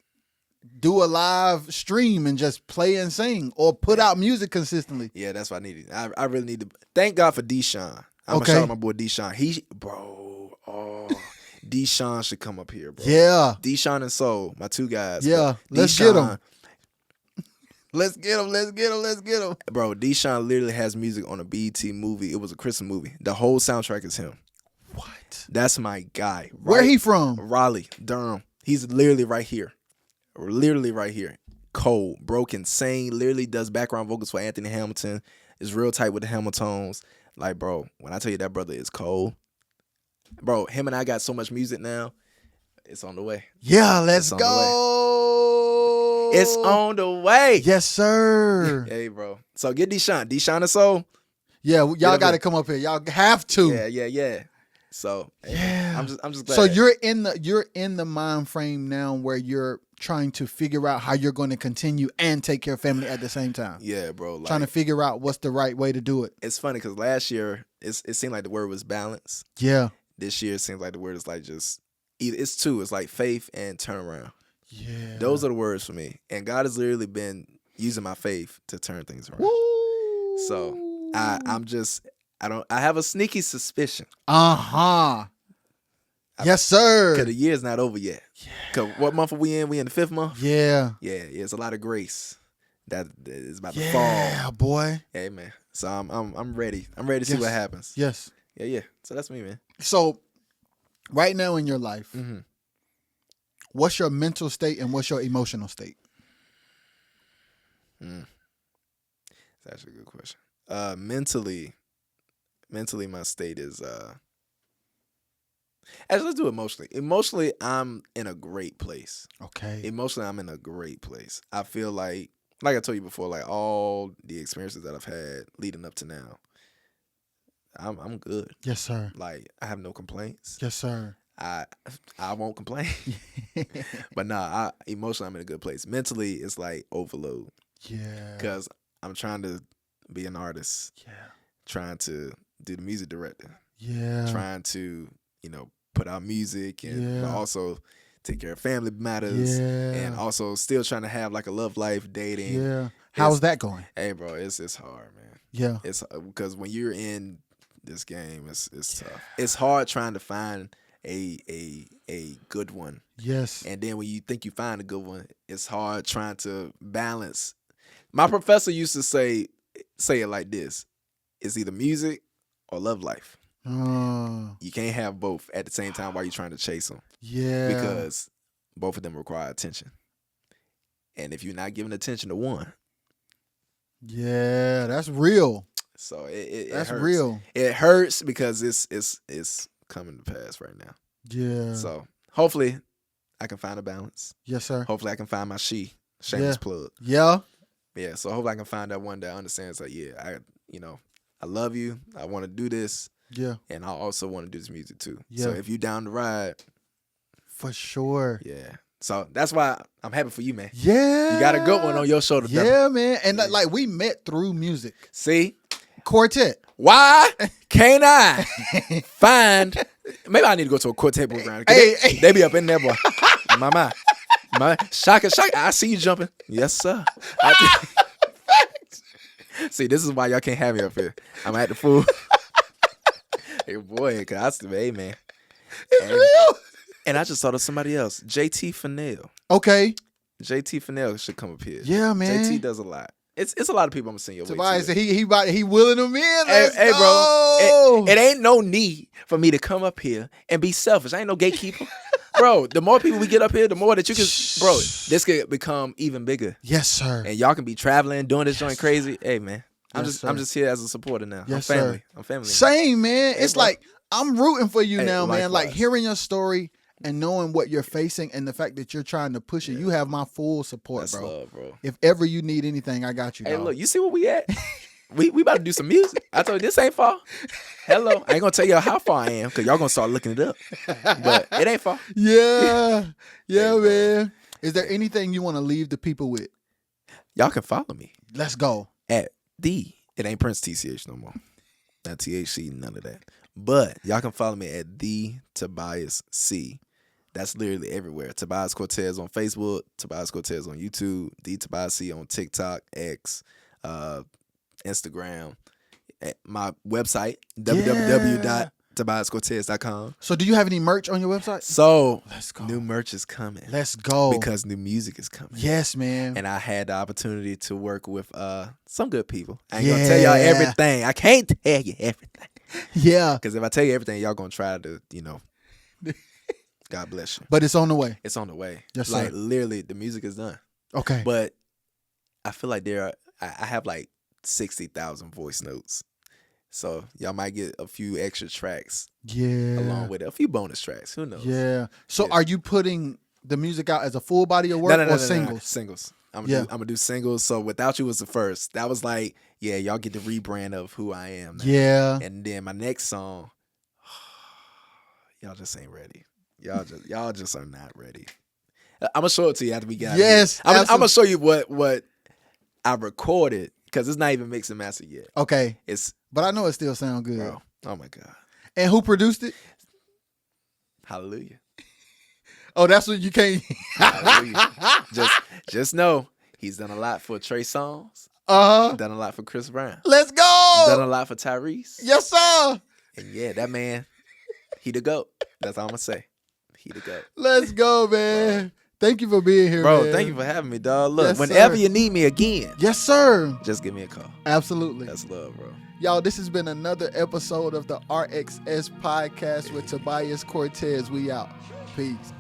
do a live stream and just play and sing, or put out music consistently. Yeah, that's what I needed. I really need to. Thank God for Deshaun. I'm gonna shout out my boy Deshaun. Deshaun should come up here, bro. Yeah. Deshaun and Soul, my two guys. Yeah, let's get him. Let's get him. Bro, Deshaun literally has music on a BET movie. It was a Christmas movie. The whole soundtrack is him. What? That's my guy. Right? Where he from? Raleigh, Durham. He's literally right here. Cold, broken, sing, literally does background vocals for Anthony Hamilton. Is real tight with the Hamiltones. Like, bro, when I tell you that brother is cold, bro, him and I got so much music now. It's on the way. Yeah, let's go. It's on the way. Yes, sir. Hey, bro. So get Deshaun and Soul. Yeah, y'all got to come up here. Y'all have to. Yeah. So yeah, I'm just glad. So you're in the mind frame now where you're trying to figure out how you're going to continue and take care of family at the same time. Yeah, bro. Like, trying to figure out what's the right way to do it. It's funny because last year it seemed like the word was balance. Yeah. This year it seems like the word is like just either it's two. It's like faith and turnaround. Yeah. Those are the words for me. And God has literally been using my faith to turn things around. Woo. So I have a sneaky suspicion. Yes, sir. Because the year's not over yet. Yeah. Because what month are we in? We in the 5th month? Yeah. Yeah, it's a lot of grace that is about to fall. Yeah, boy. Hey, man. So I'm ready. I'm ready to see what happens. Yes. Yeah. So that's me, man. So right now in your life, what's your mental state and what's your emotional state? That's actually a good question. Mentally my state is actually, let's do emotionally. Emotionally, I'm in a great place. Okay. Emotionally, I'm in a great place. I feel like I told you before, like all the experiences that I've had leading up to now, I'm good. Yes, sir. Like I have no complaints. Yes, sir. I won't complain. But nah, emotionally I'm in a good place. Mentally, it's like overload. Yeah. Because I'm trying to be an artist. Yeah. Trying to do the music director. Yeah. Trying to, put out music and but Yeah. also take care of family matters, Yeah. and also still trying to have like a love life, dating. Yeah. How's that going? Hey, bro, it's hard, man. Yeah. It's because when you're in this game, it's tough. It's hard trying to find a good one, Yes. and then when you think you find a good one, it's hard trying to balance. My professor used to say it like this: it's either music or love life. You can't have both at the same time while you're trying to chase them, Yeah. because both of them require attention. And if you're not giving attention to one, Yeah, that's real. so it That's hurts. real. It hurts because it's coming to pass right now. Yeah. So hopefully I can find a balance. Yes, sir. Hopefully I can find my shameless plug. Yeah. Yeah. So hopefully I can find that one that understands like, yeah, I love you. I want to do this. Yeah. And I also want to do this music too. Yeah. So if you down the ride, For sure. yeah. So that's why I'm happy for you, man. Yeah. You got a good one on your shoulder. brother. Yeah, man. And like we met through music. See? Quartet. Why can't I find? Maybe I need to go to a Cortez program. Hey. They be up in there, boy. My Shaka. I see you jumping. Yes, sir. See, this is why y'all can't have me up here. I'm at the fool. Hey, boy, cause I still, hey, man. And I just thought of somebody else. JT Fennell. Okay. JT Fennell should come up here. Yeah, man. JT does a lot. It's a lot of people I'm gonna send your way. Tobias to. said he willing them in. Hey, Let's bro, go. it ain't no need for me to come up here and be selfish. I ain't no gatekeeper. Bro, the more people we get up here, the more that you can, bro, this could become even bigger. Yes, sir. And y'all can be traveling, doing this joint crazy. Hey, man, I'm Yes, I'm sir. just here as a supporter now. Yes, I'm family. sir. I'm family. Same, man. Hey, It's bro. like I'm rooting for you Hey, now, man. Like likewise. hearing your story and knowing what you're facing and the fact that you're trying to push it. You have my full support, That's bro. love, bro. If ever you need anything, I got you, Hey, dog. look, you see where we at? we about to do some music. I told you this ain't far. Hello, I ain't gonna tell y'all how far I am because y'all gonna start looking it up. But it ain't far. Yeah. Yeah, Hey, bro. man. Is there anything you want to leave the people with? Y'all can follow me Let's go. at it ain't Prince TCH no more. Not THC, none of that. But y'all can follow me at the Tobias C. That's literally everywhere. Tobias Cortez on Facebook, Tobias Cortez on YouTube, the Tobias C on TikTok, X, Instagram. At my website, www.tobiascortez.com. So do you have any merch on your website? So Let's go. new merch is coming. Let's go. Because new music is coming. Yes, man. And I had the opportunity to work with some good people. I ain't gonna tell y'all everything. I can't tell you everything. Yeah. Because if I tell you everything, y'all gonna try to, God bless you. But it's on the way. It's on the way. Yes, like sir. literally, the music is done. Okay. But I feel like I have like 60,000 voice notes. So y'all might get a few extra tracks Yeah. along with it. A few bonus tracks. Who knows? Yeah. So Yeah. are you putting the music out as a full body of work No, or singles? Singles. I'm Yeah. gonna do singles. So Without You was the first. That was like, yeah, y'all get the rebrand of who I am. Man. Yeah. And then my next song, y'all just ain't ready. Y'all just are not ready. I'm gonna show it to you after we get Yes, out of here. I'm absolutely. gonna show you what I recorded because it's not even mixed and mastered yet. Okay. It's But I know it still sound good. bro. Oh my God. And who produced it? Hallelujah. Oh, that's what you can't. Hallelujah. just know he's done a lot for Trey Songz. Uh-huh. Done a lot for Chris Brown. Let's Done go. a lot for Tyrese. Yes, sir. And yeah, that man, he the GOAT. That's all I'm gonna say. He the GOAT. Let's go, man. Thank you for being here, Bro, man. thank you for having me, dog. Look, Yes, whenever sir. you need me again, Yes, sir. just give me a call. Absolutely. That's love, bro. Y'all, this has been another episode of the RXS podcast with Tobias Cortez. We out. Peace.